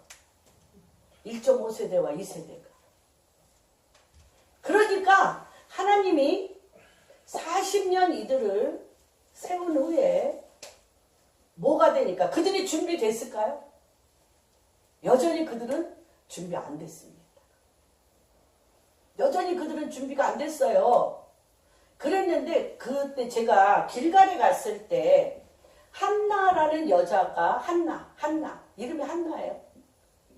B: 1.5세대와 2세대가. 그러니까 하나님이 40년 이들을 세운 후에 뭐가 되니까 그들이 준비됐을까요? 여전히 그들은 준비 안 됐습니다. 여전히 그들은 준비가 안 됐어요. 그랬는데 그때 제가 길갈에 갔을 때 한나라는 여자가 한나 이름이 한나예요.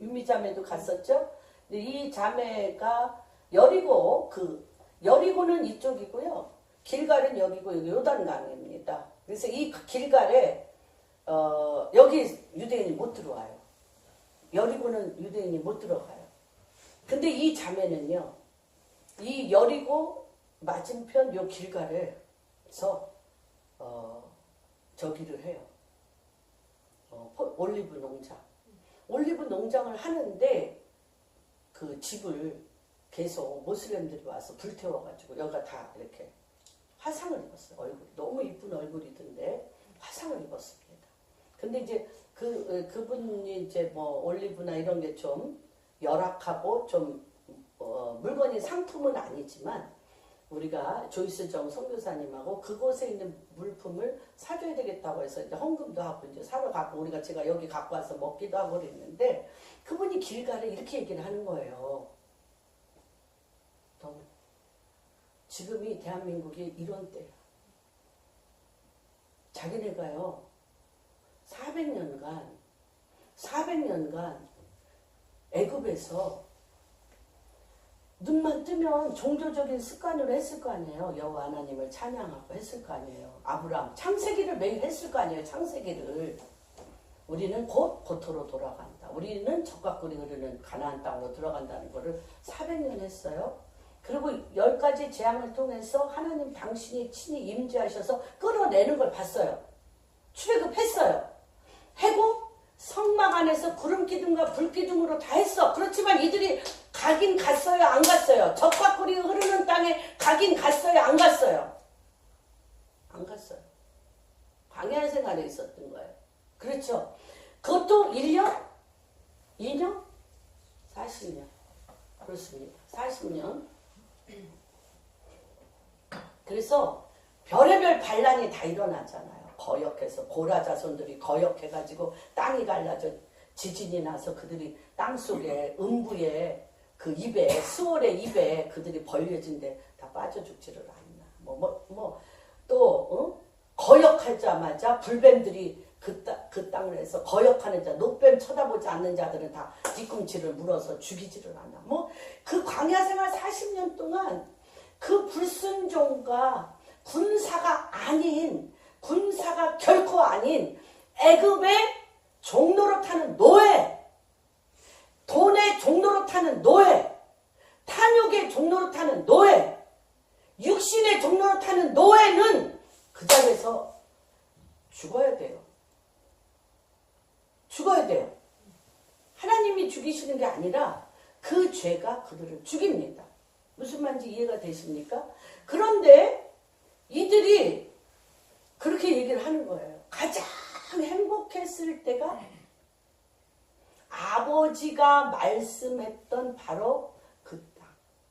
B: 유미자매도 갔었죠. 근데 이 자매가 여리고는 이쪽이고요. 길갈은 여기고 여기 요단강입니다. 그래서 이 길갈에 여기 유대인이 못 들어와요. 여리고는 유대인이 못 들어가요. 근데 이 자매는요, 이 여리고 맞은편 요 길갈에서 저기를 해요. 올리브 농장을 하는데 그 집을 계속 모슬렘들이 와서 불태워가지고 여기가 다 이렇게 화상을 입었어요. 얼굴 너무 이쁜 얼굴이던데 화상을 입었습니다. 근데 이제 그분이 이제 뭐 올리브나 이런 게 좀 열악하고 좀 물건이 상품은 아니지만 우리가 조이스정 선교사님하고 그곳에 있는 물품을 사줘야 되겠다고 해서 이제 헌금도 하고 이제 사러 가고 제가 여기 갖고 와서 먹기도 하고 그랬는데 그분이 길가에 이렇게 얘기를 하는 거예요. 지금이 대한민국이 이런 때야. 자기네가요 400년간 애굽에서 눈만 뜨면 종교적인 습관으로 했을 거 아니에요. 여호와 하나님을 찬양하고 했을 거 아니에요. 아브라함 창세기를 매일 했을 거 아니에요. 창세기를. 우리는 곧 고토로 돌아간다. 우리는 적과 꿀이 흐르는 가나안 땅으로 들어간다는 거를 400년 했어요. 그리고 10가지 재앙을 통해서 하나님 당신이 친히 임재하셔서 끌어내는 걸 봤어요. 출애굽했어요. 해고 성막 안에서 구름 기둥과 불 기둥으로 다 했어. 그렇지만 이들이 가긴 갔어요, 안 갔어요? 적과 꿀이 흐르는 땅에 가긴 갔어요, 안 갔어요? 안 갔어요. 광야 생활에 있었던 거예요. 그렇죠? 그것도 1년? 2년? 40년. 그렇습니다. 40년. 그래서 별의별 반란이 다 일어나잖아요. 거역해서 고라 자손들이 거역해가지고 땅이 갈라져 지진이 나서 그들이 땅 속에 음부에 그 입에 수월의 입에 그들이 벌려진데 다 빠져 죽지를 않나. 또 거역하자마자 불뱀들이 그 땅을 해서 거역하는 자, 녹뱀 쳐다보지 않는 자들은 다 뒤꿈치를 물어서 죽이지를 않아. 그 광야 생활 40년 동안 그 불순종과 군사가 결코 아닌 애굽의 종노릇하는 노예, 돈의 종노릇하는 노예, 탐욕의 종노릇하는 노예, 육신의 종노릇하는 노예는 그 자리에서 죽어야 돼요. 죽어야 돼요. 하나님이 죽이시는 게 아니라 그 죄가 그들을 죽입니다. 무슨 말인지 이해가 되십니까? 그런데 이들이 그렇게 얘기를 하는 거예요. 가장 행복했을 때가 아버지가 말씀했던 바로 그 땅,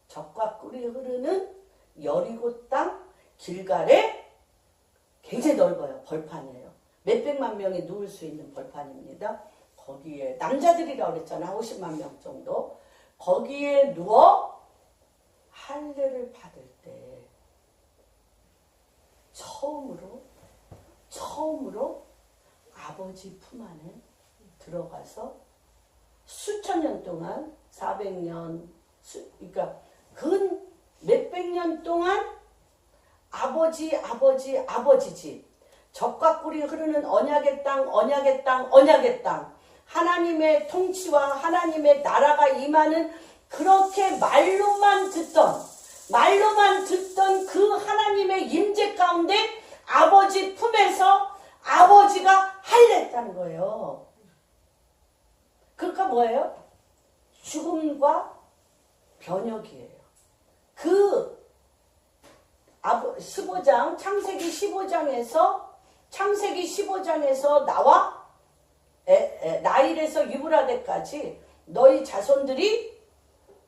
B: 젖과 꿀이 흐르는 여리고 땅 길갈에 굉장히 넓어요. 벌판이에요. 몇백만 명이 누울 수 있는 벌판입니다. 거기에 남자들이라고 그랬잖아. 50만 명 정도. 거기에 누워 할례를 받을 때 처음으로 아버지 품 안에 들어가서 수천 년 동안 400년 그러니까 근 몇백 년 동안 아버지지 젖과 꿀이 흐르는 언약의 땅 하나님의 통치와 하나님의 나라가 임하는 그렇게 말로만 듣던 그 하나님의 임재 가운데 아버지 품에서 아버지가 할례했다는 거예요. 그러니까 뭐예요? 죽음과 변혁이에요. 그 15장 창세기 15장에서 나와 나일에서 유브라데까지 너희 자손들이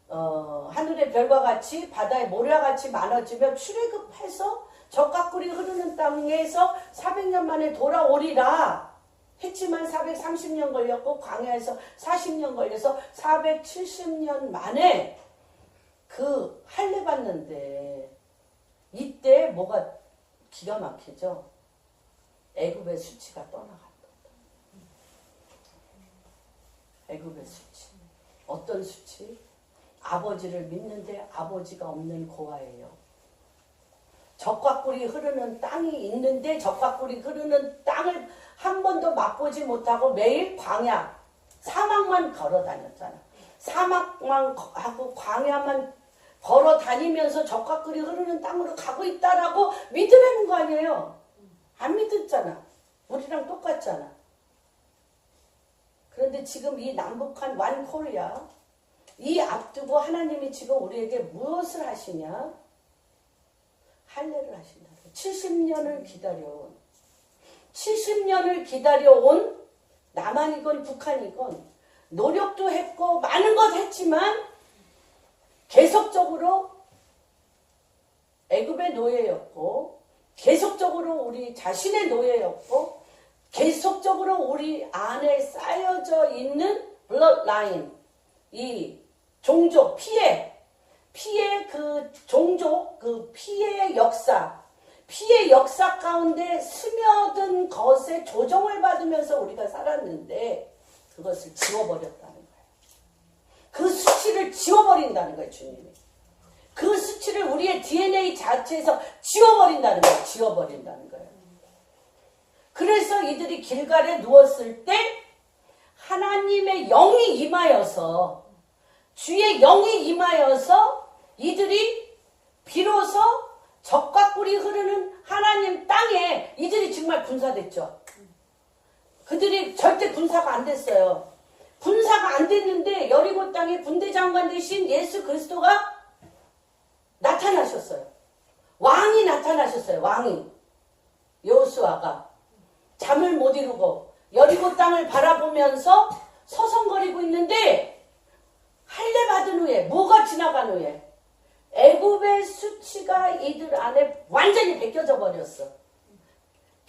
B: 하늘의 별과 같이 바다의 모래와 같이 많아지며 출애굽해서 젖과 꿀이 흐르는 땅에서 400년 만에 돌아오리라 했지만 430년 걸렸고 광야에서 40년 걸려서 470년 만에 그 할례 받는데 이때 뭐가 기가 막히죠? 애굽의 수치가 떠나간다. 애굽의 수치. 어떤 수치? 아버지를 믿는데 아버지가 없는 고아예요. 젖과 꿀이 흐르는 땅이 있는데 젖과 꿀이 흐르는 땅을 한 번도 맛보지 못하고 매일 광야, 사막만 걸어 다녔잖아. 사막만 하고 광야만 걸어 다니면서 젖과 꿀이 흐르는 땅으로 가고 있다라고 믿으라는 거 아니에요. 안 믿었잖아. 우리랑 똑같잖아. 그런데 지금 이 남북한 완 코리아 이 앞두고 하나님이 지금 우리에게 무엇을 하시냐? 할례를 하신다. 70년을 기다려온 남한이건 북한이건 노력도 했고 많은 것 했지만 계속적으로 애굽의 노예였고 계속적으로 우리 자신의 노예였고 계속적으로 우리 안에 쌓여져 있는 블러드라인 이 종족 피해 그 종족 그 피해의 역사 가운데 스며든 것에 조정을 받으면서 우리가 살았는데 그것을 지워버렸다는 거예요. 그 수치를 지워버린다는 거예요. 주님이 그 수치를 우리의 DNA 자체에서 지워버린다는 거예요. 그래서 이들이 길갈에 누웠을 때 하나님의 영이 임하여서 주의 영이 임하여서 이들이 비로소 젖과 꿀이 흐르는 하나님 땅에 이들이 정말 군사됐죠. 그들이 절대 군사가 안 됐어요. 군사가 안 됐는데 여리고 땅에 군대장관 되신 예수 그리스도가 나타나셨어요. 왕이 나타나셨어요. 왕이 여호수아가 잠을 못 이루고 여리고 땅을 바라보면서 서성거리고 있는데 할례 받은 후에 뭐가 지나간 후에 애굽의 수치가 이들 안에 완전히 벗겨져 버렸어.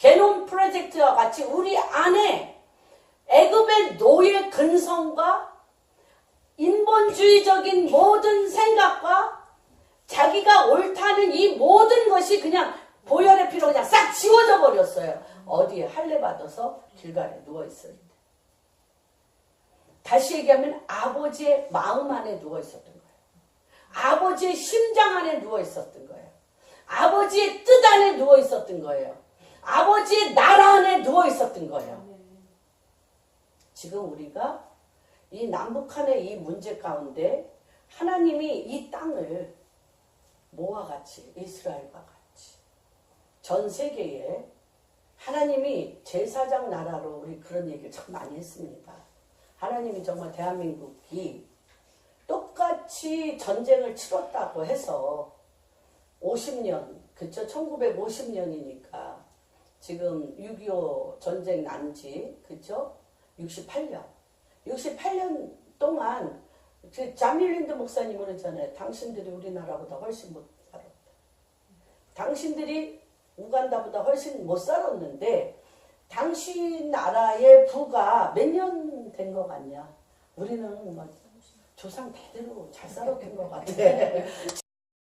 B: 게놈 프로젝트와 같이 우리 안에 애굽의 노예 근성과 인본주의적인 모든 생각과 자기가 옳다는 이 모든 것이 그냥 보혈의 피로 그냥 싹 지워져 버렸어요. 어디에? 할례 받아서 길가에 누워있어요. 다시 얘기하면 아버지의 마음 안에 누워있었던 거예요. 아버지의 심장 안에 누워있었던 거예요. 아버지의 뜻 안에 누워있었던 거예요. 아버지의 나라 안에 누워있었던 거예요. 지금 우리가 이 남북한의 이 문제 가운데 하나님이 이 땅을 뭐와 같이, 이스라엘과 같이 전 세계에 하나님이 제사장 나라로 우리 그런 얘기를 참 많이 했습니다. 하나님이 정말 대한민국이 똑같이 전쟁을 치렀다고 해서 50년, 그쵸? 1950년이니까 지금 6.25 전쟁 난지, 그쵸? 68년 동안 자밀린드 목사님은 그러잖아요. 당신들이 우리나라보다 훨씬 못 살았다. 당신들이 우간다보다 훨씬 못 살았는데 당신 나라의 부가 몇 년 된 것 같냐? 우리는 뭐 조상 대대로 잘 살았던 것 같아.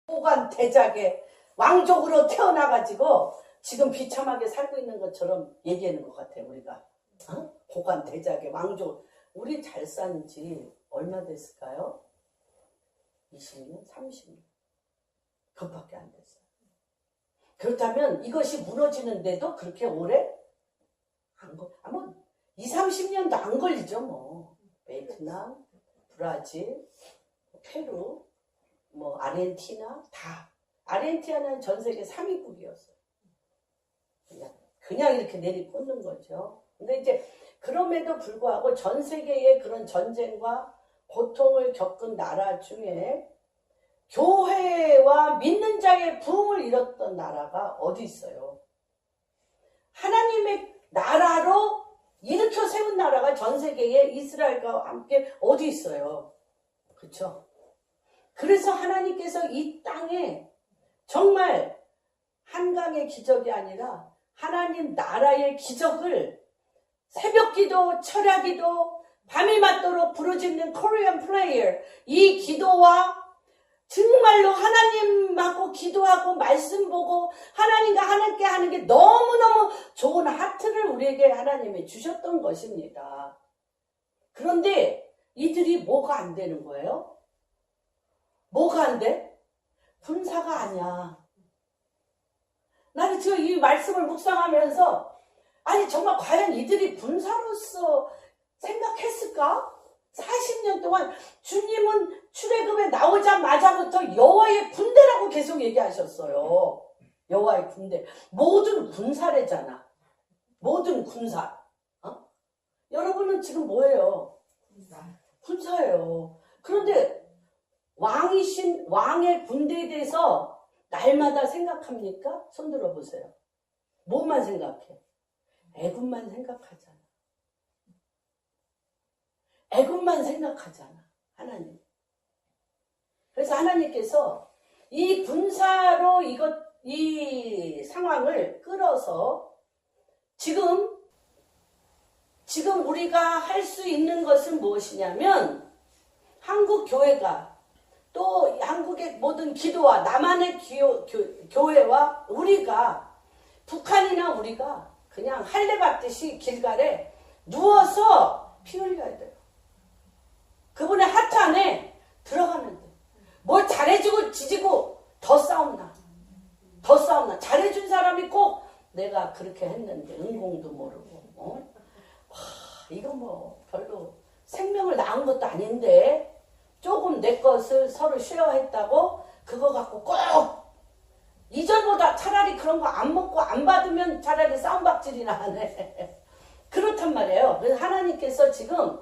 B: 호관 대작의 왕족으로 태어나가지고 지금 비참하게 살고 있는 것처럼 얘기하는 것 같아 우리가. 어? 호관 대작의 왕족. 우리 잘 산 지 얼마 됐을까요? 20년? 30년. 그것밖에 안 됐어요. 그렇다면 이것이 무너지는데도 그렇게 오래? 뭐 20, 30년도 안 걸리죠 뭐. 베트남, 브라질, 페루, 뭐 아르헨티나 다. 아르헨티나는 전 세계 3위국이었어요. 그냥 이렇게 내리꽂는 거죠. 근데 이제 그럼에도 불구하고 전 세계의 그런 전쟁과 고통을 겪은 나라 중에 교회와 믿는 자의 부흥을 이뤘던 나라가 어디 있어요? 하나님의 나라로 일으켜 세운 나라가 전 세계에 이스라엘과 함께 어디 있어요? 그렇죠? 그래서 하나님께서 이 땅에 정말 한강의 기적이 아니라 하나님 나라의 기적을 새벽기도, 철야기도, 밤이 맞도록 부르짖는 코리안 플레이어 이 기도와 정말로 하나님하고 기도하고 말씀 보고 하나님과 함께 하는 게 너무너무 좋은 하트를 우리에게 하나님이 주셨던 것입니다. 그런데 이들이 뭐가 안 되는 거예요? 뭐가 안 돼? 군사가 아니야. 나는 지금 이 말씀을 묵상하면서 아니 정말 과연 이들이 군사로서 생각했을까? 40년 동안 주님은 출애굽에 나오자마자부터 여호와의 군대라고 계속 얘기하셨어요. 여호와의 군대. 모든 군사래잖아. 모든 군사. 어? 여러분은 지금 뭐예요? 군사예요. 그런데 왕이신 왕의 군대에 대해서 날마다 생각합니까? 손 들어보세요. 뭐만 생각해? 애굽만 생각하잖아. 애굽만 생각하잖아. 하나님. 그래서 하나님께서 이 군사로 이 상황을 끌어서 지금 우리가 할 수 있는 것은 무엇이냐면 한국 교회가 또 한국의 모든 기도와 남한의 교회와 우리가 북한이나 우리가 그냥 할례 받듯이 길가에 누워서 피 흘려야 돼요. 그분의 하트 안에 들어가면 돼. 뭘 잘해주고 지지고 더 싸움나. 더 싸움나. 잘해준 사람이 꼭 내가 그렇게 했는데 은공도 모르고. 와, 이거 뭐 별로 생명을 낳은 것도 아닌데 조금 내 것을 서로 쉐어했다고 그거 갖고 꼭 이전보다 차라리 그런 거 안 먹고 안 받으면 차라리 싸움박질이나 하네. 그렇단 말이에요. 그래서 하나님께서 지금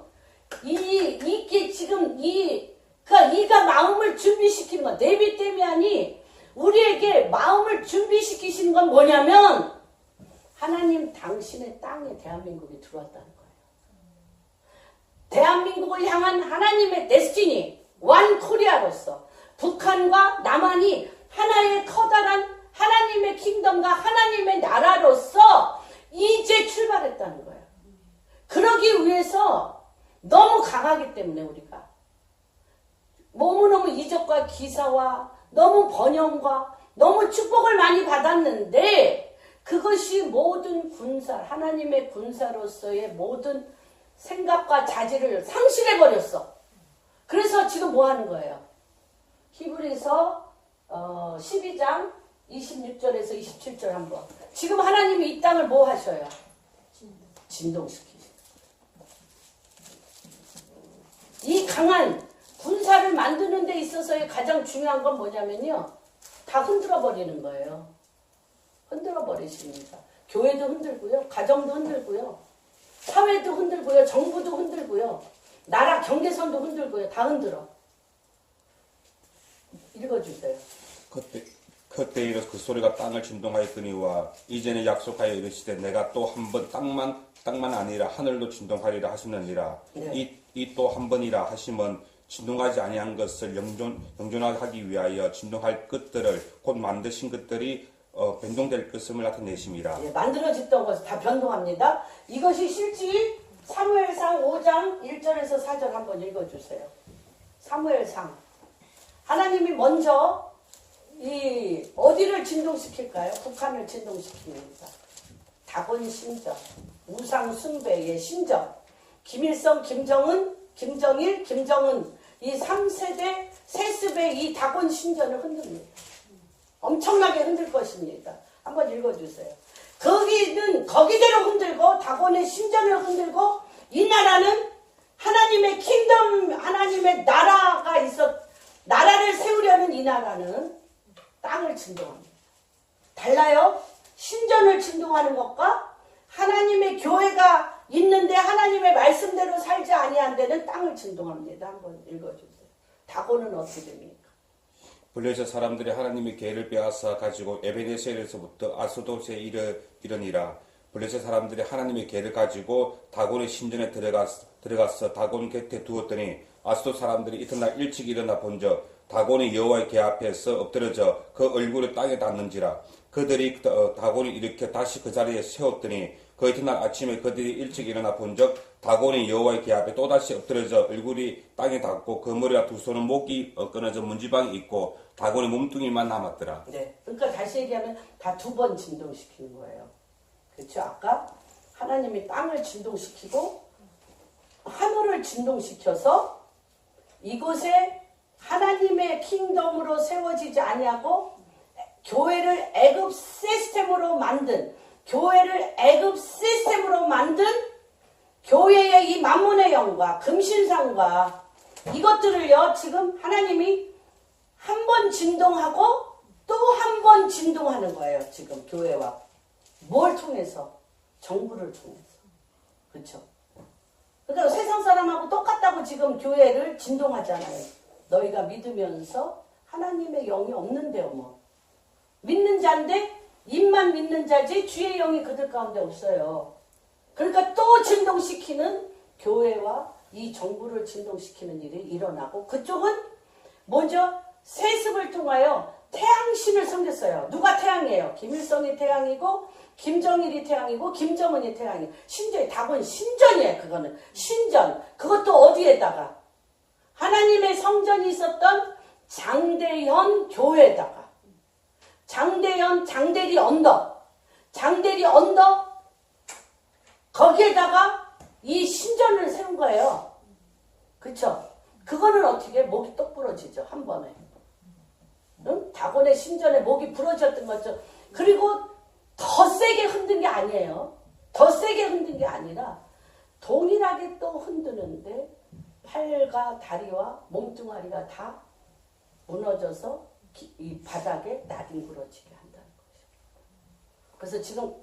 B: 이게 지금 이가 마음을 준비시키는 건 데이빗 데미안이 우리에게 마음을 준비시키시는 건 뭐냐면 하나님 당신의 땅에 대한민국이 들어왔다는 거예요. 대한민국을 향한 하나님의 데스티니 원 코리아로서 북한과 남한이 하나의 커다란 하나님의 킹덤과 하나님의 나라로서 이제 출발했다는 거예요. 그러기 위해서 너무 강하기 때문에 우리가 너무너무 이적과 기사와 너무 번영과 너무 축복을 많이 받았는데 그것이 모든 군사, 하나님의 군사로서의 모든 생각과 자질을 상실해버렸어. 그래서 지금 뭐 하는 거예요? 히브리서 12장 26절에서 27절 한번. 지금 하나님이 이 땅을 뭐 하셔요? 진동시키죠. 이 강한 군사를 만드는 데 있어서의 가장 중요한 건 뭐냐면요. 다 흔들어 버리는 거예요. 흔들어 버리십니다. 교회도 흔들고요. 가정도 흔들고요. 사회도 흔들고요. 정부도 흔들고요. 나라 경계선도 흔들고요. 다 흔들어. 읽어주세요.
C: 그때 이르 그 소리가 땅을 진동하였더니와 이전에 약속하여 이르시되 내가 또 한 번 땅만 아니라 하늘도 진동하리라 하시느니라.
B: 네.
C: 이 또 한 번이라 하심은 진동하지 아니한 것을 영존하기 위하여 진동할 것들을 곧 만드신 것들이 변동될 것임을 나타내심이라.
B: 예, 만들어졌던 것을 다 변동합니다. 이것이 실제 사무엘상 5장 1절에서 4절 한번 읽어주세요. 사무엘상. 하나님이 먼저 이 어디를 진동시킬까요? 북한을 진동시킵니다. 다곤 신전, 우상 숭배의 신전, 김일성, 김정은, 김정일, 김정은 이 3세대 세습의 이 다곤 신전을 흔듭니다. 엄청나게 흔들 것입니다. 한번 읽어주세요. 거기는 거기대로 흔들고 다곤의 신전을 흔들고 이 나라는 하나님의 킹덤, 하나님의 나라가 나라를 세우려는 이 나라는 땅을 진동합니다. 달라요? 신전을 진동하는 것과 하나님의 교회가 있는데 하나님의 말씀대로 살지 아니한 데는 땅을 진동합니다. 한번 읽어주세요. 다곤은 어떻게 됩니까?
C: 블레셋 사람들이 하나님의 계를 빼앗아 가지고 에베네셀에서부터 아스돗에 이르니라. 블레셋 사람들이 하나님의 계를 가지고 다곤의 신전에 들어가서 다곤 곁에 두었더니 아스돗 사람들이 이튿날 일찍 일어나 본즉 다곤이 여호와의 계 앞에서 엎드러져 그 얼굴을 땅에 닿는지라. 그들이 다곤을 일으켜 다시 그 자리에 세웠더니 그 이튿날 아침에 그들이 일찍 일어나 본즉 다곤이 여호와의 계 앞에 또다시 엎드러져 얼굴이 땅에 닿고 그 머리와 두 손은 목이 끊어져 문지방이 있고 다곤의 몸뚱이만 남았더라.
B: 네, 그러니까 다시 얘기하면 다 두 번 진동시키는 거예요. 그렇죠? 아까 하나님이 땅을 진동시키고 하늘을 진동시켜서 이곳에 하나님의 킹덤으로 세워지지 아니하고 교회를 애굽 시스템으로 만든 교회의 이 만문의 영과 금신상과 이것들을요 지금 하나님이 한 번 진동하고 또 한 번 진동하는 거예요. 지금 교회와 뭘 통해서? 정부를 통해서. 그렇죠? 그러니까 세상 사람하고 똑같다고 지금 교회를 진동하잖아요. 너희가 믿으면서 하나님의 영이 없는데요. 뭐 믿는 자인데 입만 믿는 자지 주의 영이 그들 가운데 없어요. 그러니까 또 진동시키는 교회와 이 정부를 진동시키는 일이 일어나고 그쪽은 먼저 세습을 통하여 태양신을 섬겼어요. 누가 태양이에요? 김일성이 태양이고 김정일이 태양이고 김정은이 태양이에요. 신전이 다곤 신전이에요. 그거는 신전. 그것도 어디에다가? 하나님의 성전이 있었던 장대현 교회에다가 장대현 장대리 언덕 거기에다가 이 신전을 세운 거예요. 그쵸? 그거는 어떻게 목이 똑 부러지죠. 한 번에. 응? 다곤의 신전에 목이 부러졌던 거죠. 그리고 더 세게 흔든 게 아니에요. 더 세게 흔든 게 아니라 동일하게 또 흔드는데 팔과 다리와 몸뚱아리가 다 무너져서 이 바닥에 나뒹굴어지게 한다는 것이죠. 그래서 지금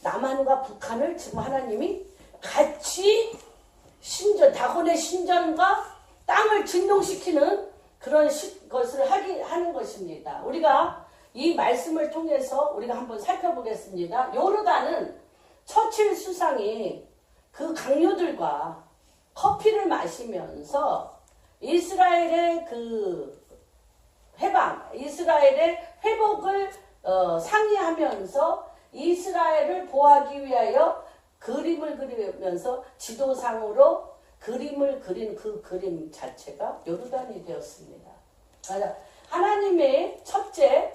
B: 남한과 북한을 지금 하나님이 같이 다곤의 신전과 땅을 진동시키는 그런 것을 하는 것입니다. 우리가 이 말씀을 통해서 우리가 한번 살펴보겠습니다. 요르단은 처칠 수상이 그 강요들과 커피를 마시면서 이스라엘의 그 이스라엘의 회복을 상의하면서 이스라엘을 보호하기 위하여 그림을 그리면서 지도상으로 그림을 그린 그 그림 자체가 요르단이 되었습니다. 하나님의 첫째,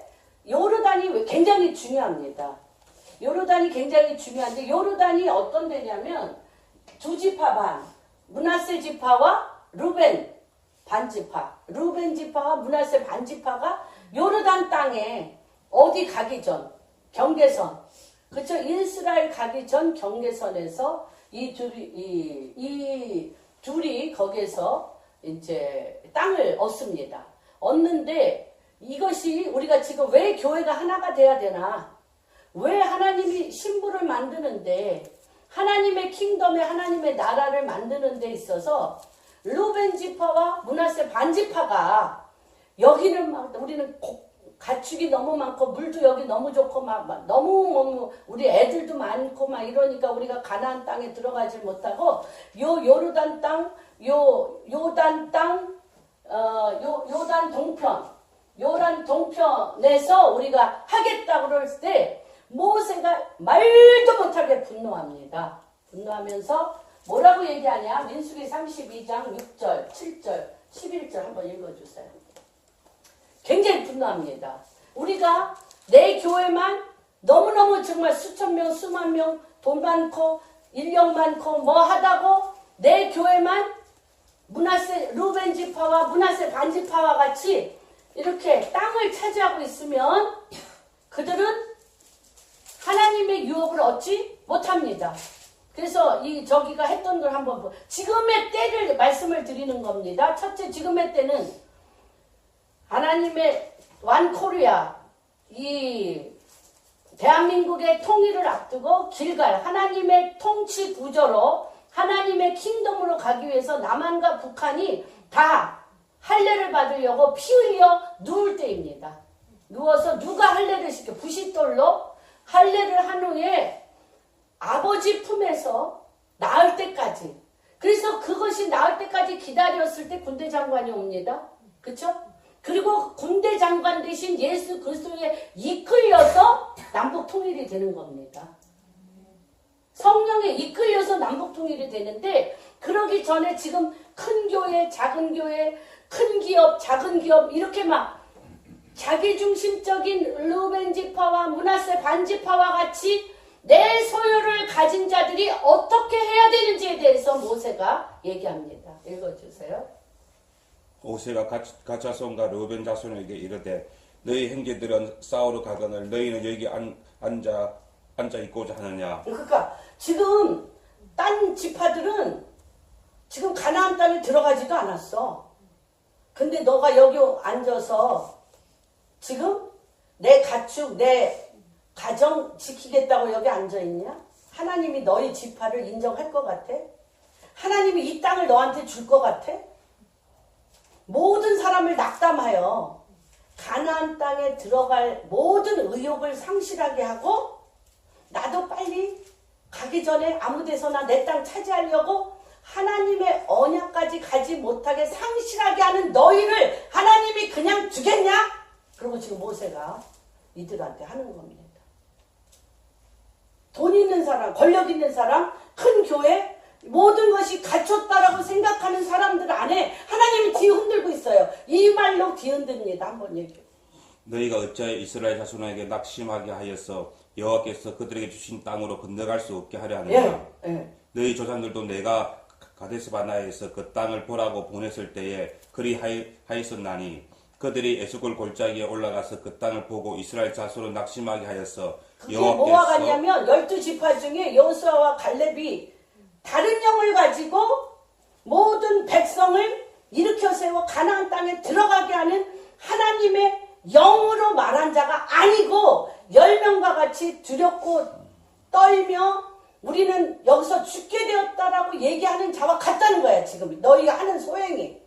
B: 요르단이 굉장히 중요합니다. 요르단이 굉장히 중요한데, 요르단이 어떤 데냐면 두 지파 반, 므낫세 지파와 루벤 반지파, 루벤 지파와 므낫세 반지파가 요르단 땅에 어디 가기 전 경계선, 그쵸? 이스라엘 가기 전 경계선에서 이 둘이 거기에서 이제 땅을 얻습니다. 얻는데 이것이 우리가 지금 왜 교회가 하나가 돼야 되나? 왜 하나님이 신부를 만드는데, 하나님의 킹덤에 하나님의 나라를 만드는 데 있어서 루벤 지파와 므낫세 반지파가, 여기는 막 우리는 가축이 너무 많고 물도 여기 너무 좋고 막 너무 우리 애들도 많고 막 이러니까 우리가 가나안 땅에 들어가지 못하고 요르단 땅, 요단 땅, 요단 동편에서 우리가 하겠다고 그럴 때 모세가 말도 못하게 분노합니다. 분노하면서 뭐라고 얘기하냐? 민수기 32장 6절, 7절, 11절 한번 읽어주세요. 굉장히 분노합니다. 우리가 내 교회만 너무너무 정말 수천 명, 수만 명, 돈 많고 인력 많고 뭐 하다고 내 교회만 므낫세 루벤 지파와 므낫세 반지파와 같이 이렇게 땅을 차지하고 있으면 그들은 하나님의 유업을 얻지 못합니다. 그래서 저기가 했던 걸 한번 지금의 때를 말씀을 드리는 겁니다. 첫째, 지금의 때는 하나님의 완코리아, 이 대한민국의 통일을 앞두고 길갈 하나님의 통치 구조로 하나님의 킹덤으로 가기 위해서 남한과 북한이 다 할례를 받으려고 피 흘려 누울 때입니다. 누워서 누가 할례를 시켜? 부싯돌로 할례를 한 후에 아버지 품에서 나을 때까지, 그래서 그것이 나을 때까지 기다렸을 때 군대 장관이 옵니다. 그쵸? 그리고 군대 장관 대신 예수 그리스도에 이끌려서 남북 통일이 되는 겁니다. 성령에 이끌려서 남북 통일이 되는데, 그러기 전에 지금 큰 교회, 작은 교회, 큰 기업, 작은 기업 이렇게 막 자기중심적인 루벤 지파와 므낫세 반지파와 같이 내 소유를 가진 자들이 어떻게 해야 되는지에 대해서 모세가 얘기합니다. 읽어주세요.
C: 모세가 갓 자손과 르벤 자손에게 이르되 너희 형제들은 싸우러 가거늘 너희는 여기 앉아 있고자 하느냐.
B: 그러니까 지금 딴 지파들은 지금 가나안 땅에 들어가지도 않았어. 근데 너가 여기 앉아서 지금 내 가축, 내 가정 지키겠다고 여기 앉아있냐? 하나님이 너희 지파를 인정할 것 같아? 하나님이 이 땅을 너한테 줄 것 같아? 모든 사람을 낙담하여 가나안 땅에 들어갈 모든 의욕을 상실하게 하고, 나도 빨리 가기 전에 아무 데서나 내 땅 차지하려고 하나님의 언약까지 가지 못하게 상실하게 하는 너희를 하나님이 그냥 두겠냐? 그리고 지금 모세가 이들한테 하는 겁니다. 돈 있는 사람, 권력 있는 사람, 큰 교회, 모든 것이 갖췄다라고 생각하는 사람들 안에 하나님이 뒤흔들고 있어요. 이 말로 뒤흔듭니다. 한번 얘기해.
C: 너희가 어찌하여 이스라엘 자손에게 낙심하게 하여서 여호와께서 그들에게 주신 땅으로 건너갈 수 없게 하려 하느냐. 너희 조상들도 내가 가데스 바나에서 그 땅을 보라고 보냈을 때에 그리 하였었나니 그들이 에스골 골짜기에 올라가서 그 땅을 보고 이스라엘 자손을 낙심하게 하여서
B: 그게 뭐와 같냐면 12지파 중에 여호수아와 갈렙이 다른 영을 가지고 모든 백성을 일으켜 세워 가나안 땅에 들어가게 하는 하나님의 영으로 말한 자가 아니고 10명과 같이 두렵고 떨며 우리는 여기서 죽게 되었다라고 얘기하는 자와 같다는 거야. 지금 너희가 하는 소행이,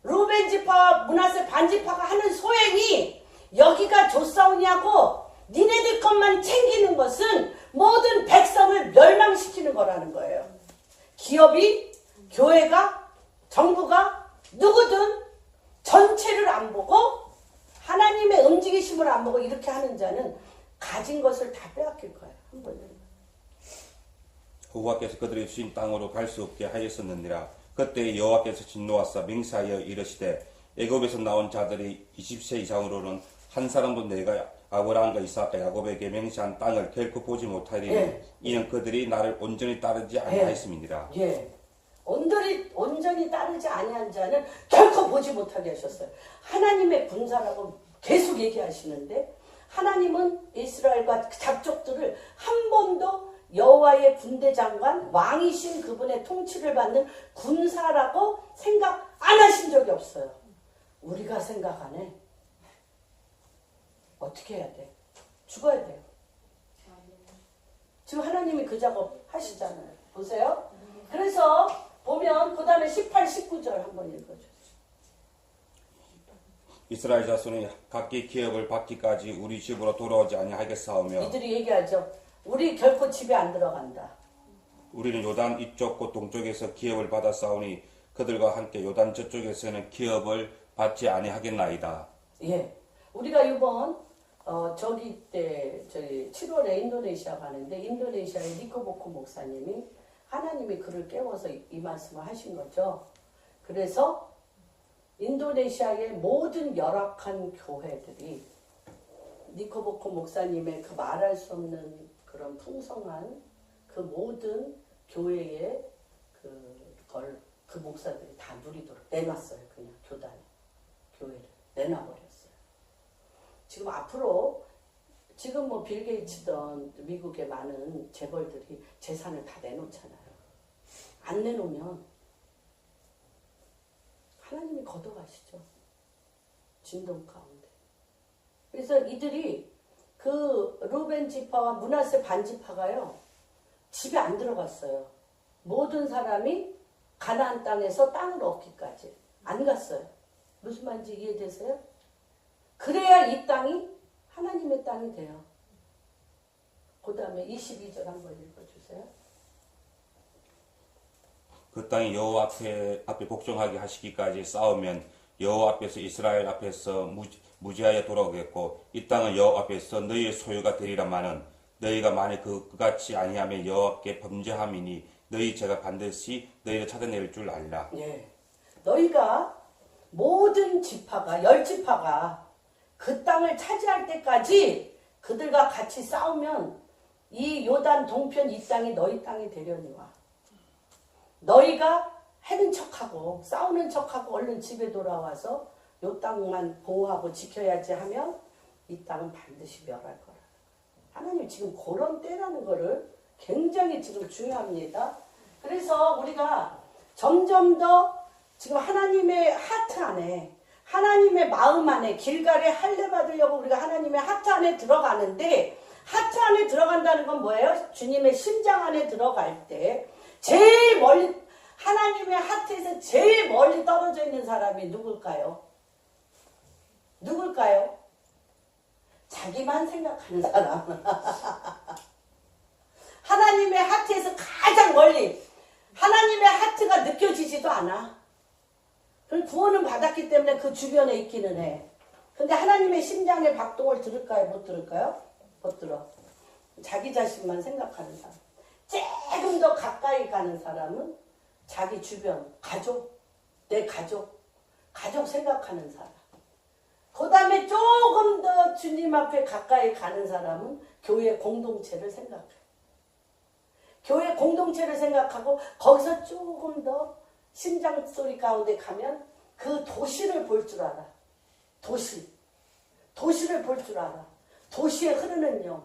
B: 루벤 지파와 므낫세 반지파가 하는 소행이 여기가 좋사오냐고 니네들 것만 챙기는 것은 모든 백성을 멸망시키는 거라는 거예요. 기업이, 교회가, 정부가, 누구든 전체를 안 보고 하나님의 움직이심을 안 보고 이렇게 하는 자는 가진 것을 다 빼앗길 거예요. 한 번에.
C: 여호와께서 그들이 주신 땅으로 갈 수 없게 하였었느니라. 그때 여호와께서 진노하사 맹세하여 이르시되 애굽에서 나온 자들이 20세 이상으로는 한 사람도 내가 아브라함과 이삭과 야곱에게 맹세한 땅을 결코 보지 못하리니
B: 예.
C: 이는 그들이 나를 온전히 따르지 아니하였음이니라.
B: 예. 온전히 따르지 아니한 자는 결코 보지 못하게 하셨어요. 하나님의 군사라고 계속 얘기하시는데 하나님은 이스라엘과 잡족들을 한 번도 여호와의 군대 장관 왕이신 그분의 통치를 받는 군사라고 생각 안 하신 적이 없어요. 우리가 생각하네. 어떻게 해야 돼? 죽어야 돼요. 지금 하나님이 그 작업 하시잖아요. 보세요. 그래서 보면 그 다음에 18, 19절 한번 읽어주세요.
C: 이스라엘 자손이 각기 기업을 받기까지 우리 집으로 돌아오지 아니하겠사오며
B: 이들이 얘기하죠. 우리 결코 집에 안 들어간다.
C: 우리는 요단 이쪽 동쪽에서 기업을 받았사오니 그들과 함께 요단 저쪽에서는 기업을 받지 아니하겠나이다.
B: 예. 우리가 이번 저기 7월에 인도네시아 가는데 인도네시아의 니코보코 목사님이 하나님이 그를 깨워서 이 말씀을 하신 거죠. 그래서 인도네시아의 모든 열악한 교회들이 니코보코 목사님의 그 말할 수 없는 그런 풍성한 그 모든 교회의 그 목사들이 다 누리도록 내놨어요. 그냥 교회를 내놔버렸어요. 지금 앞으로 지금 뭐 빌 게이츠든 미국의 많은 재벌들이 재산을 다 내놓잖아요. 안 내놓으면 하나님이 걷어가시죠. 진동 가운데. 그래서 이들이 그 루벤 지파와 므낫세 반 지파가요. 집에 안 들어갔어요. 모든 사람이 가나안 땅에서 땅을 얻기까지 안 갔어요. 무슨 말인지 이해되세요? 그래야 이 땅이 하나님의 땅이 돼요. 그 다음에 22절 한번 읽어주세요.
C: 그 땅이 여호와 앞에 복종하게 하시기까지 싸우면 여호와 앞에서 이스라엘 앞에서 무지하여 돌아오겠고 이 땅은 여호와 앞에서 너희의 소유가 되리라마는 너희가 만일 그같이 아니하면 여호와께 범죄함이니 너희 죄가 반드시 너희를 찾아낼 줄 알라.
B: 예. 너희가 모든 지파가 10지파가 그 땅을 차지할 때까지 그들과 같이 싸우면 이 요단 동편 이 땅이 너희 땅이 되려니와 너희가 해는 척하고 싸우는 척하고 얼른 집에 돌아와서 요 땅만 보호하고 지켜야지 하면 이 땅은 반드시 멸할 거라. 하나님 지금 그런 때라는 거를 굉장히 지금 중요합니다. 그래서 우리가 점점 더 지금 하나님의 하트 안에 하나님의 마음 안에 길갈에 할례 받으려고 우리가 하나님의 하트 안에 들어가는데 하트 안에 들어간다는 건 뭐예요? 주님의 심장 안에 들어갈 때 제일 멀리 하나님의 하트에서 제일 멀리 떨어져 있는 사람이 누굴까요? 누굴까요? 자기만 생각하는 사람. 하나님의 하트에서 가장 멀리 하나님의 하트가 느껴지지도 않아. 그럼 구원은 받았기 때문에 그 주변에 있기는 해. 근데 하나님의 심장의 박동을 들을까요? 못 들을까요? 못 들어. 자기 자신만 생각하는 사람. 조금 더 가까이 가는 사람은 자기 주변, 가족, 내 가족 생각하는 사람. 그 다음에 조금 더 주님 앞에 가까이 가는 사람은 교회 공동체를 생각해. 교회 공동체를 생각하고 거기서 조금 더 심장 소리 가운데 가면 그 도시를 볼 줄 알아. 도시를 볼 줄 알아. 도시에 흐르는 영,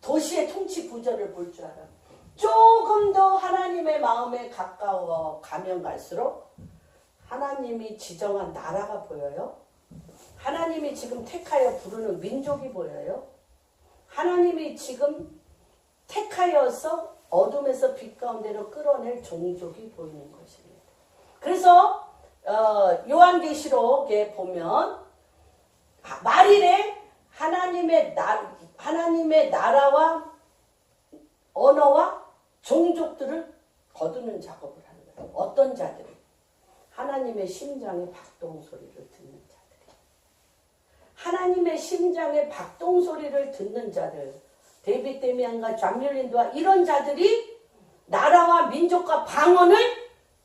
B: 도시의 통치 구조를 볼 줄 알아. 조금 더 하나님의 마음에 가까워 가면 갈수록 하나님이 지정한 나라가 보여요. 하나님이 지금 택하여 부르는 민족이 보여요. 하나님이 지금 택하여서 어둠에서 빛 가운데로 끌어낼 종족이 보이는 것입니다. 그래서 요한계시록에 보면 말일에 하나님의 나라와 언어와 종족들을 거두는 작업을 하는 거예요. 어떤 자들이? 하나님의 심장의 박동 소리를 듣는 자들이. 하나님의 심장의 박동 소리를 듣는 자들, 데이빗 데미안과 잠률린드와 이런 자들이 나라와 민족과 방언을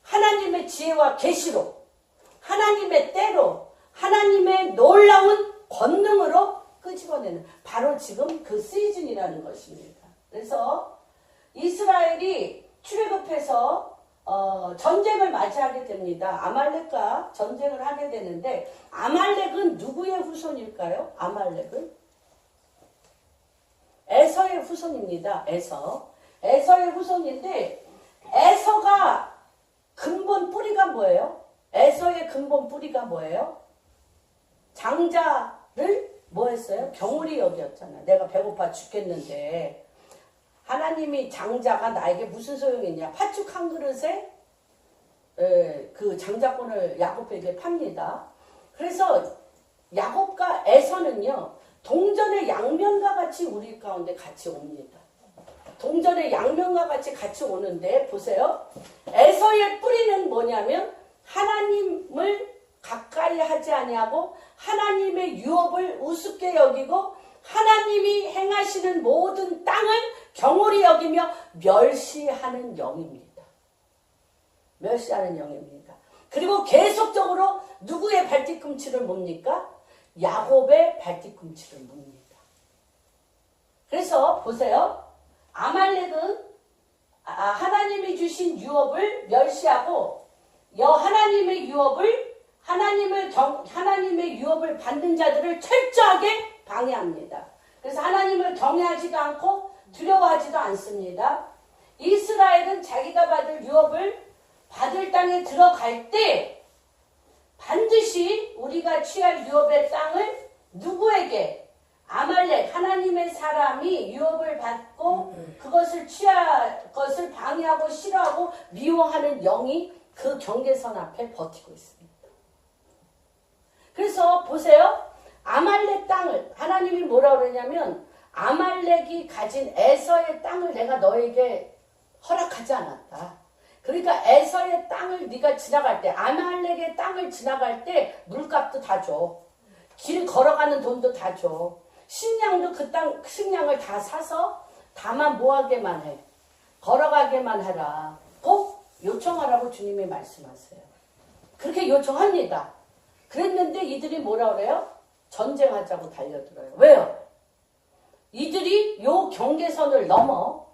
B: 하나님의 지혜와 계시로, 하나님의 때로, 하나님의 놀라운 권능으로 끄집어내는 바로 지금 그 시즌이라는 것입니다. 그래서 이스라엘이 출애굽해서 전쟁을 맞이하게 됩니다. 아말렉과 전쟁을 하게 되는데 아말렉은 누구의 후손일까요? 아말렉은 에서의 후손입니다. 에서의 후손인데 에서가 근본 뿌리가 뭐예요? 에서의 근본 뿌리가 뭐예요? 장자를 뭐 했어요? 경홀히 여겼잖아. 내가 배고파 죽겠는데 하나님이 장자가 나에게 무슨 소용이 있냐? 팥죽 한 그릇에 그 장자권을 야곱에게 팝니다. 그래서 야곱과 에서는요, 동전의 양면과 같이 우리 가운데 같이 옵니다. 동전의 양면과 같이 오는데 보세요. 에서의 뿌리는 뭐냐면 하나님을 가까이 하지 아니하고 하나님의 유업을 우습게 여기고 하나님이 행하시는 모든 땅을 경홀히 여기며 멸시하는 영입니다. 멸시하는 영입니다. 그리고 계속적으로 누구의 발뒤꿈치를 봅니까? 야곱의 발뒤꿈치를 봅니다. 그래서 보세요. 아말렉은 하나님이 주신 유업을 멸시하고 하나님의 유업을 받는 자들을 철저하게 방해합니다. 그래서 하나님을 경외하지도 않고 두려워하지도 않습니다. 이스라엘은 자기가 받을 유업을 받을 땅에 들어갈 때 반드시 우리가 취할 유업의 땅을 누구에게? 아말렉, 하나님의 사람이 유업을 받고 그것을 취할 것을 방해하고 싫어하고 미워하는 영이 그 경계선 앞에 버티고 있습니다. 그래서 보세요. 아말렉 땅을 하나님이 뭐라 그러냐면 아말렉이 가진 에서의 땅을 내가 너에게 허락하지 않았다. 그러니까 에서의 땅을 네가 지나갈 때, 아말렉의 땅을 지나갈 때 물값도 다 줘. 길 걸어가는 돈도 다 줘. 식량도 그 땅 식량을 다 사서 다만 뭐하게만 해. 걸어가게만 해라. 꼭 요청하라고 주님이 말씀하세요. 그렇게 요청합니다. 그랬는데 이들이 뭐라 그래요? 전쟁하자고 달려들어요. 왜요? 이들이 요 경계선을 넘어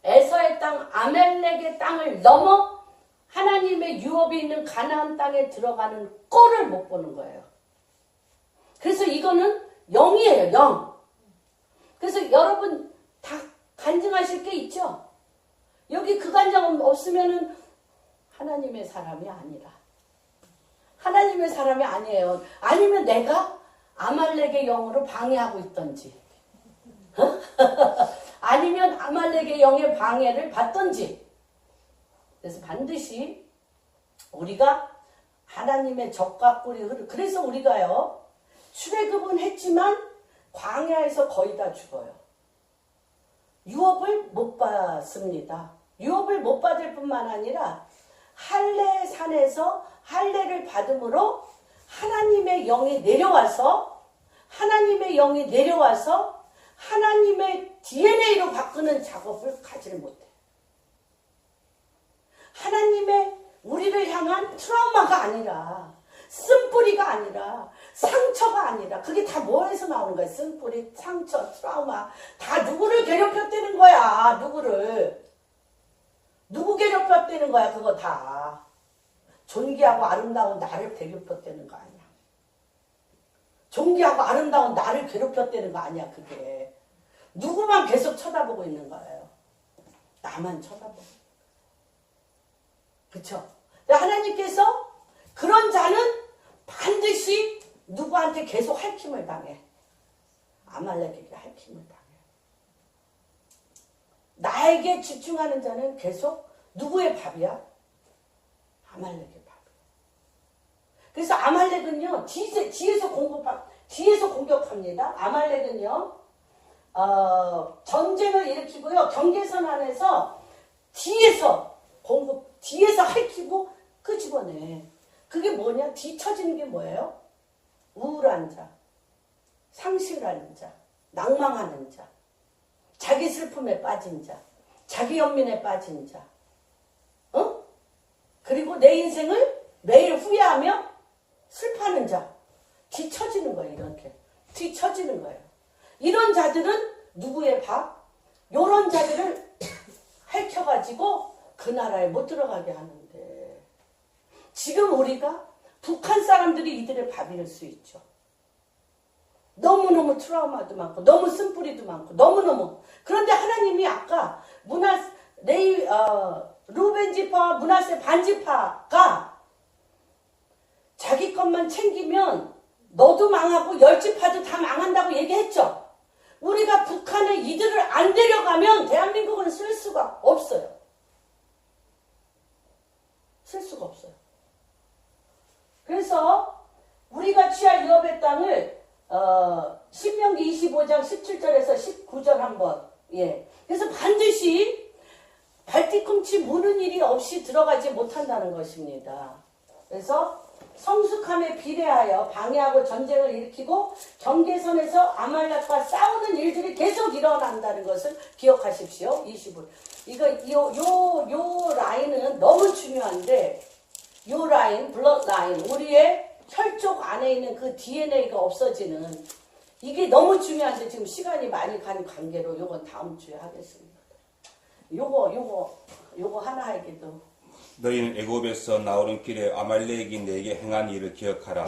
B: 에서의 땅, 아말렉의 땅을 넘어 하나님의 유업이 있는 가나안 땅에 들어가는 꼴을 못 보는 거예요. 그래서 이거는 영이에요, 영. 그래서 여러분 다 간증하실 게 있죠? 여기 그 간증 없으면은 하나님의 사람이 아니라. 하나님의 사람이 아니에요. 아니면 내가 아말렉의 영으로 방해하고 있던지. 아니면 아말렉의 영의 방해를 받던지. 그래서 반드시 우리가 하나님의 적과 꿀이 그래서 우리가요. 출애굽은 했지만 광야에서 거의 다 죽어요. 유업을 못 받습니다. 유업을 못 받을 뿐만 아니라 할례 산에서 할례를 받음으로 하나님의 영이 내려와서 하나님의 DNA로 바꾸는 작업을 가지를 못해. 하나님의 우리를 향한 트라우마가 아니라 쓴뿌리가 아니라 상처가 아니라 그게 다 뭐에서 나오는 거야? 쓴뿌리, 상처, 트라우마 다 누구를 괴롭혔다는 거야. 누구 괴롭혔다는 거야. 그거 다 존귀하고 아름다운 나를 괴롭혔다는 거 아니야. 존귀하고 아름다운 나를 괴롭혔다는 거 아니야. 그게 누구만 계속 쳐다보고 있는 거예요. 나만 쳐다보고. 그쵸? 하나님께서 그런 자는 반드시 누구한테 계속 핥힘을 당해. 아말렉에게 핥힘을 당해. 나에게 집중하는 자는 계속 누구의 밥이야? 아말렉의 밥이야. 그래서 아말렉은요, 뒤에서 공격합니다. 아말렉은요, 전쟁을 일으키고요, 경계선 안에서 뒤에서 핥히고 끄집어내. 그게 뭐냐? 뒤처지는 게 뭐예요? 우울한 자. 상실하는 자, 낭망하는 자, 자기 슬픔에 빠진 자, 자기 연민에 빠진 자, 그리고 내 인생을 매일 후회하며 슬퍼하는 자, 뒤처지는 거예요. 이렇게 뒤처지는 거예요. 이런 자들은 누구의 밥? 이런 자들을 핥혀가지고 그 나라에 못 들어가게 하는데, 지금 우리가 북한 사람들이 이들의 밥일 수 있죠. 너무너무 트라우마도 많고 너무 쓴뿌리도 많고 너무너무. 그런데 하나님이 아까 루벤 지파와 므낫세 반지파가 자기 것만 챙기면 너도 망하고 열 지파도 다 망한다고 얘기했죠. 우리가 북한에 이들을 안 데려가면 대한민국은 쓸 수가 없어요. 쓸 수가 없어요. 그래서 우리가 취할 유업의 땅을 신명기 25장 17절에서 19절 한번, 그래서 반드시 발뒤꿈치 무는 일이 없이 들어가지 못한다는 것입니다. 그래서 성숙함에 비례하여 방해하고 전쟁을 일으키고 경계선에서 아말렉과 싸우는 일들이 계속 일어난다는 것을 기억하십시오. 25. 요 라인은 너무 중요한데, 요 라인, 블러드 라인, 우리의 혈족 안에 있는 그 DNA가 없어지는, 이게 너무 중요한데 지금 시간이 많이 간 관계로 요건 다음 주에 하겠습니다. 요거 하나 하기도.
C: 너희는 애굽에서 나오는 길에 아말렉이 내게 행한 일을 기억하라.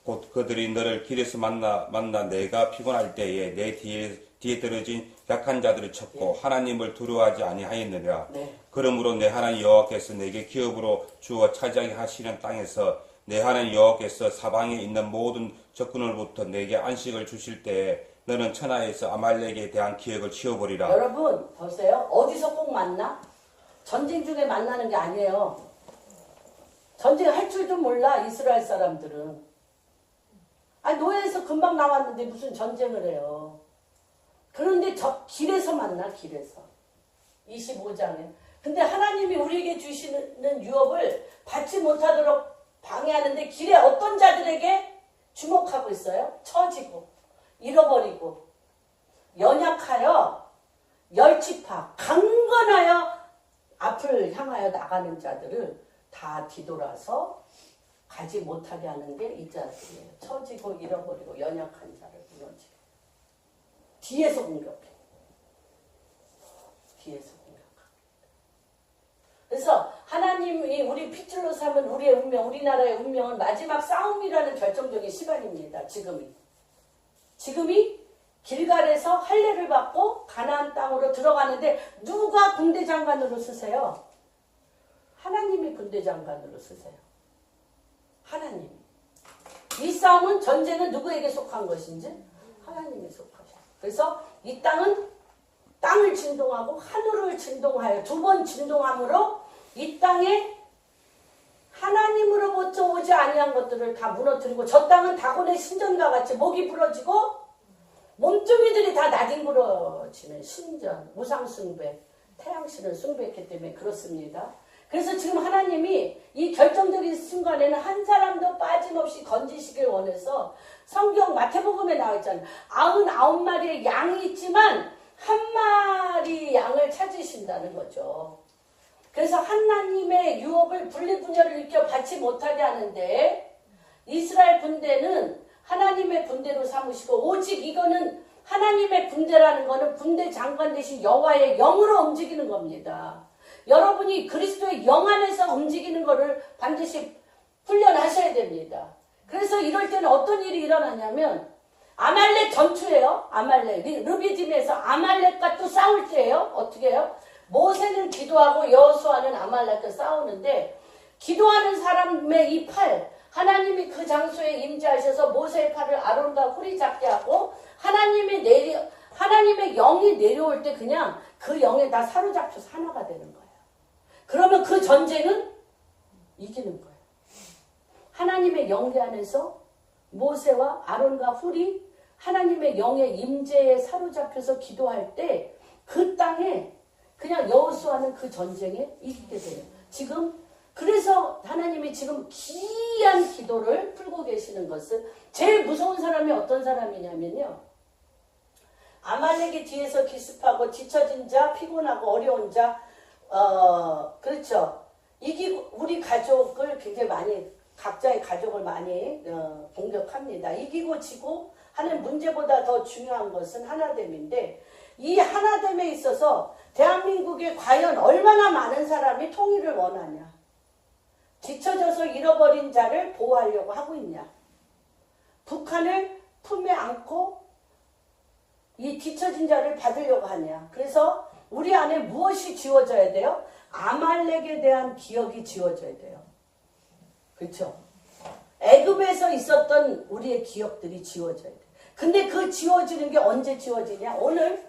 C: 곧 그들이 너를 길에서 만나 내가 피곤할 때에 내 뒤에 떨어진 약한 자들을 쳤고 하나님을 두려워하지 아니하였느니라. 그러므로 내 하나님 여호와께서 내게 기업으로 주어 차지하게 하시는 땅에서 내 하나님 여호와께서 사방에 있는 모든 적군으로부터 내게 안식을 주실 때에 너는 천하에서 아말렉에 대한 기억을 지워버리라.
B: 여러분 보세요. 어디서 꼭 만나? 전쟁 중에 만나는 게 아니에요. 전쟁할 줄도 몰라 이스라엘 사람들은. 노예에서 금방 나왔는데 무슨 전쟁을 해요. 그런데 저 길에서 만나, 길에서. 25장에. 근데 하나님이 우리에게 주시는 유업을 받지 못하도록 방해하는데 길에 어떤 자들에게 주목하고 있어요? 처지고 잃어버리고 연약하여 열치파 강건하여 앞을 향하여 나가는 자들을 다 뒤돌아서 가지 못하게 하는 게 이 자들이에요. 처지고 잃어버리고 연약한 자를 무너지게. 뒤에서 공격해. 뒤에서 공격합니다. 그래서 하나님이 우리 핏줄로 삼은 우리의 운명, 우리나라의 운명은 마지막 싸움이라는 결정적인 시간입니다. 지금이 길갈에서 할례를 받고 가나안 땅으로 들어가는데 누가 군대장관으로 쓰세요? 하나님이 군대장관으로 쓰세요. 하나님. 이 싸움은, 전쟁은 누구에게 속한 것인지 하나님에 속하죠. 그래서 이 땅을 진동하고 하늘을 진동하여 두 번 진동함으로 이 땅에 하나님으로부터 오지 아니한 것들을 다 무너뜨리고, 저 땅은 다곤의 신전과 같이 목이 부러지고 몸뚱이들이 다 나뒹굴어지는 신전, 우상숭배, 태양신을 숭배했기 때문에 그렇습니다. 그래서 지금 하나님이 이 결정적인 순간에는 한 사람도 빠짐없이 건지시길 원해서, 성경 마태복음에 나와 있잖아요. 99마리의 양이 있지만 한 마리 양을 찾으신다는 거죠. 그래서 하나님의 유업을 분리분열을 일으켜 받지 못하게 하는데, 이스라엘 군대는 하나님의 군대로 삼으시고, 오직 이거는 하나님의 군대라는 거는 군대 장관 대신 여호와의 영으로 움직이는 겁니다. 여러분이 그리스도의 영 안에서 움직이는 거를 반드시 훈련하셔야 됩니다. 그래서 이럴 때는 어떤 일이 일어나냐면, 아말렉 전투예요. 아말렉. 르비딤에서 아말렉과 또 싸울 때예요. 어떻게 해요? 모세는 기도하고 여호수아는 아말렉과 싸우는데, 기도하는 사람의 이 팔, 하나님이 그 장소에 임재하셔서 모세의 팔을 아론과 훌이 잡게 하고, 하나님의 영이 내려올 때 그냥 그 영에 다 사로잡혀서 하나가 되는 거예요. 그러면 그 전쟁은 이기는 거예요. 하나님의 영계 안에서 모세와 아론과 훌이 하나님의 영의 임재에 사로잡혀서 기도할 때 그 땅에 그냥 여호수아는 그 전쟁에 이기게 돼요. 지금 그래서 하나님이 지금 귀한 기도를 풀고 계시는 것은 제일 무서운 사람이 어떤 사람이냐면요. 아말렉이 뒤에서 기습하고 지쳐진 자, 피곤하고 어려운 자, 그렇죠. 우리 가족을 굉장히 많이, 각자의 가족을 많이 공격합니다. 이기고 지고 하는 문제보다 더 중요한 것은 하나됨인데, 이 하나됨에 있어서 대한민국에 과연 얼마나 많은 사람이 통일을 원하냐. 지쳐져서 잃어버린 자를 보호하려고 하고 있냐. 북한을 품에 안고 이 뒤처진 자를 받으려고 하냐. 그래서 우리 안에 무엇이 지워져야 돼요? 아말렉에 대한 기억이 지워져야 돼요. 그렇죠? 애굽에서 있었던 우리의 기억들이 지워져야 돼요. 근데 그 지워지는 게 언제 지워지냐? 오늘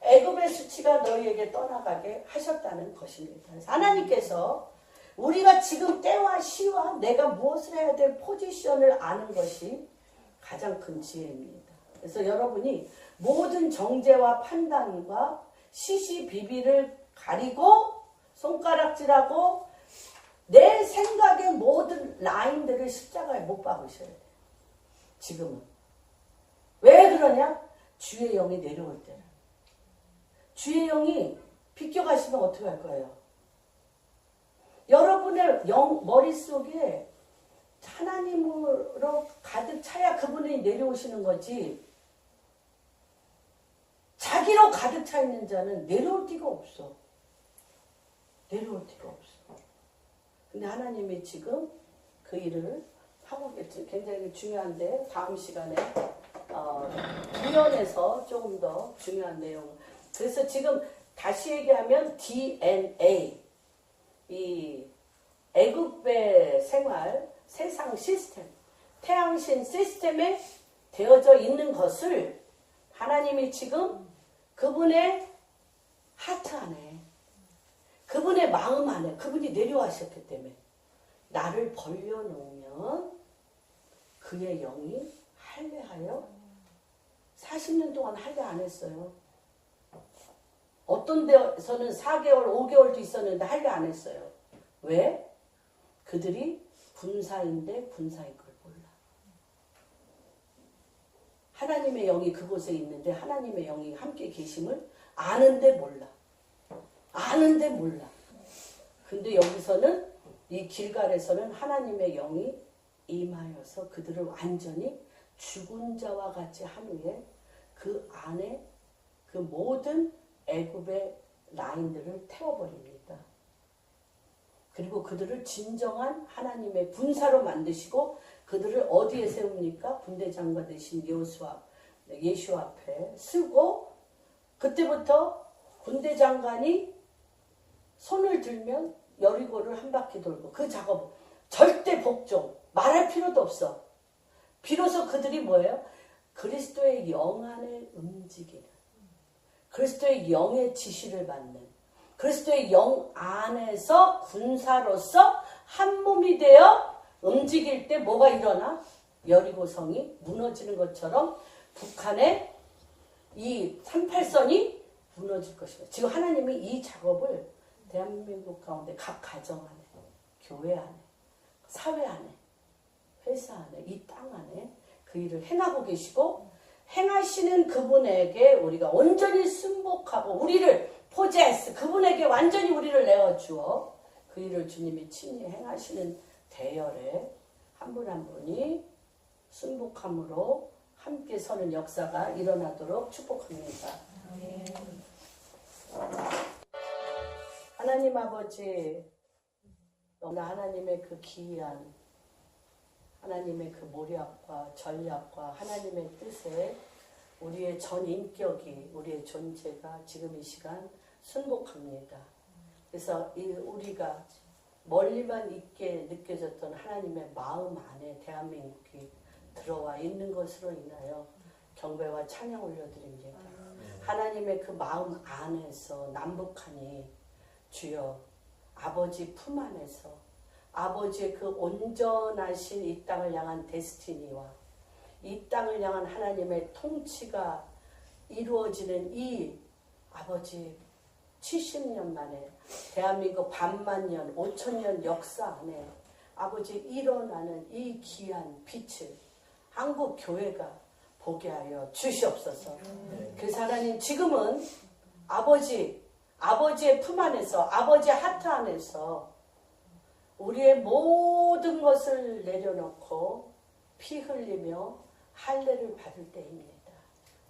B: 애굽의 수치가 너희에게 떠나가게 하셨다는 것입니다. 그래서 하나님께서 우리가 지금 때와 시와 내가 무엇을 해야 될 포지션을 아는 것이 가장 큰 지혜입니다. 그래서 여러분이 모든 정죄와 판단과 시시비비를 가리고 손가락질하고 내 생각의 모든 라인들을 십자가에 못 박으셔야 돼요. 지금은. 왜 그러냐? 주의 영이 내려올 때는. 주의 영이 비껴가시면 어떻게 할 거예요? 여러분의 머릿속에 하나님으로 가득 차야 그분이 내려오시는 거지. 자기로 가득 차 있는 자는 내려올 데가 없어. 내려올 데가 없어. 근데 하나님이 지금 그 일을 하고 계시. 굉장히 중요한데 다음 시간에 구현에서 조금 더 중요한 내용. 그래서 지금 다시 얘기하면 DNA, 이 애굽의 생활, 세상 시스템, 태양신 시스템에 되어져 있는 것을 하나님이 지금 그분의 하트 안에, 그분의 마음 안에, 그분이 내려와셨기 때문에 나를 벌려놓으면 그의 영이 할례하여 40년 동안 할례 안 했어요. 어떤 데서는 4개월, 5개월도 있었는데 할례 안 했어요. 왜? 그들이 군사인데 군사인 걸 몰라. 하나님의 영이 그곳에 있는데 하나님의 영이 함께 계심을 아는데 몰라. 아는데 몰라. 근데 여기서는 이 길갈에서는 하나님의 영이 임하여서 그들을 완전히 죽은 자와 같이 한 후에 그 안에 그 모든 애굽의 라인들을 태워버립니다. 그리고 그들을 진정한 하나님의 군사로 만드시고 그들을 어디에 세웁니까? 군대장관 되신 예수 앞에 쓰고 그때부터 군대장관이 손을 들면 여리고를 한 바퀴 돌고 그 작업 절대 복종 말할 필요도 없어. 비로소 그들이 뭐예요? 그리스도의 영 안에 움직이는 그리스도의 영의 지시를 받는 그리스도의 영 안에서 군사로서 한 몸이 되어 움직일 때 뭐가 일어나? 여리고성이 무너지는 것처럼 북한의 이 38선이 무너질 것입니다. 지금 하나님이 이 작업을 대한민국 가운데 각 가정 안에, 교회 안에, 사회 안에, 회사 안에, 이 땅 안에 그 일을 행하고 계시고 행하시는 그분에게 우리가 온전히 순복하고 우리를 포제스 그분에게 완전히 우리를 내어주어 그 일을 주님이 친히 행하시는 대열에 한 분 한 분이 순복함으로 함께 서는 역사가 일어나도록 축복합니다. 하나님 아버지, 너무나 하나님의 그 기이한 하나님의 그 모략과 전략과 하나님의 뜻에 우리의 전 인격이 우리의 존재가 지금 이 시간 순복합니다. 그래서 우리가 멀리만 있게 느껴졌던 하나님의 마음 안에 대한민국이 들어와 있는 것으로 인하여 경배와 찬양 올려드립니다. 하나님의 그 마음 안에서 남북한이 주여 아버지 품 안에서 아버지의 그 온전하신 이 땅을 향한 데스티니와 이 땅을 향한 하나님의 통치가 이루어지는 이 아버지 70년 만에 대한민국 반만 년, 5천년 역사 안에 아버지 일어나는 이 귀한 빛을 한국 교회가 보게 하여 주시옵소서. 그래서 하나님 지금은 아버지의 품 안에서, 아버지의 하트 안에서 우리의 모든 것을 내려놓고 피 흘리며 할례를 받을 때입니다.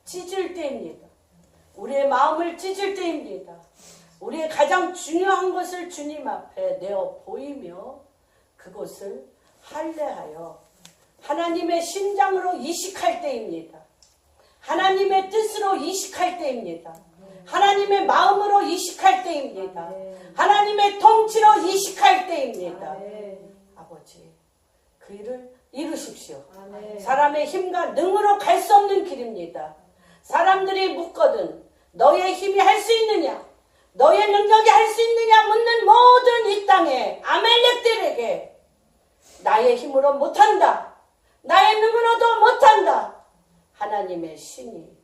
B: 찢을 때입니다. 우리의 마음을 찢을 때입니다. 우리의 가장 중요한 것을 주님 앞에 내어 보이며 그것을 할례하여 하나님의 심장으로 이식할 때입니다. 하나님의 뜻으로 이식할 때입니다. 하나님의 마음으로 이식할 때입니다. 하나님의 통치로 이식할 때입니다. 아버지, 그 일을 이루십시오. 사람의 힘과 능으로 갈 수 없는 길입니다. 사람들이 묻거든 너의 힘이 할 수 있느냐, 너의 능력이 할 수 있느냐 묻는 모든 이 땅의 아멜렉들에게 나의 힘으로 못한다, 나의 능으로도 못한다. 하나님의 신이,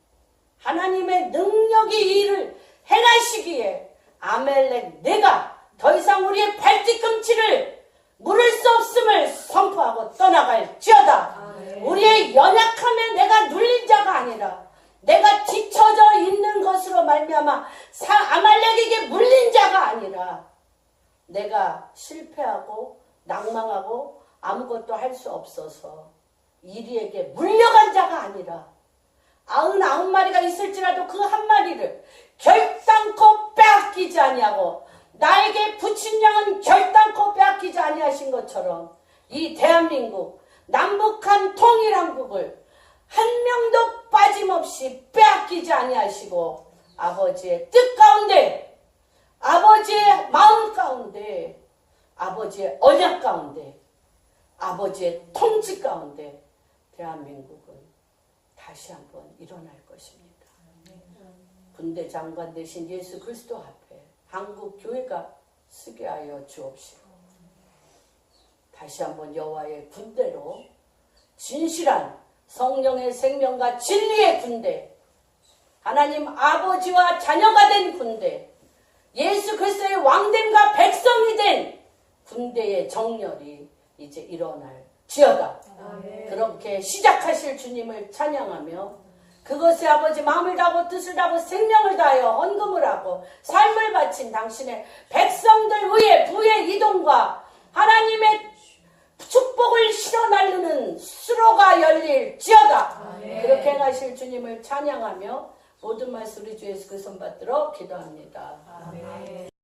B: 하나님의 능력이 이 일을 행하시기에 아멜렉 내가 더 이상 우리의 발뒤꿈치를 물을 수 없음을 선포하고 떠나갈지어다. 우리의 연약함에 내가 눌린 자가 아니라 내가 뒤처져 있는 것으로 말미암아 아말렉에게 물린 자가 아니라 내가 실패하고 낭망하고 아무것도 할 수 없어서 이리에게 물려간 자가 아니라 99마리가 있을지라도 그 한 마리를 결단코 빼앗기지 아니하고 나에게 붙인 양은 결단코 빼앗기지 아니하신 것처럼 이 대한민국 남북한 통일한국을 한 명도 빠짐없이 빼앗기지 아니하시고 아버지의 뜻 가운데, 아버지의 마음 가운데, 아버지의 언약 가운데, 아버지의 통치 가운데 대한민국은 다시 한번 일어날 것입니다. 군대 장관 되신 예수 그리스도 앞에 한국 교회가 쓰게 하여 주옵시고 다시 한번 여호와의 군대로 진실한 성령의 생명과 진리의 군대, 하나님 아버지와 자녀가 된 군대, 예수 그리스도의 왕됨과 백성이 된 군대의 정렬이 이제 일어날지어다. 그렇게 시작하실 주님을 찬양하며 그것에 아버지 마음을 다하고 뜻을 다하고 생명을 다하여 헌금을 하고 삶을 바친 당신의 백성들 위에 부의 이동과 하나님의 축복을 실어 날르는 수로가 열릴지어다. 그렇게 행하실 주님을 찬양하며 모든 말씀 우리 주 예수 그 손 받들어 기도합니다. 아멘.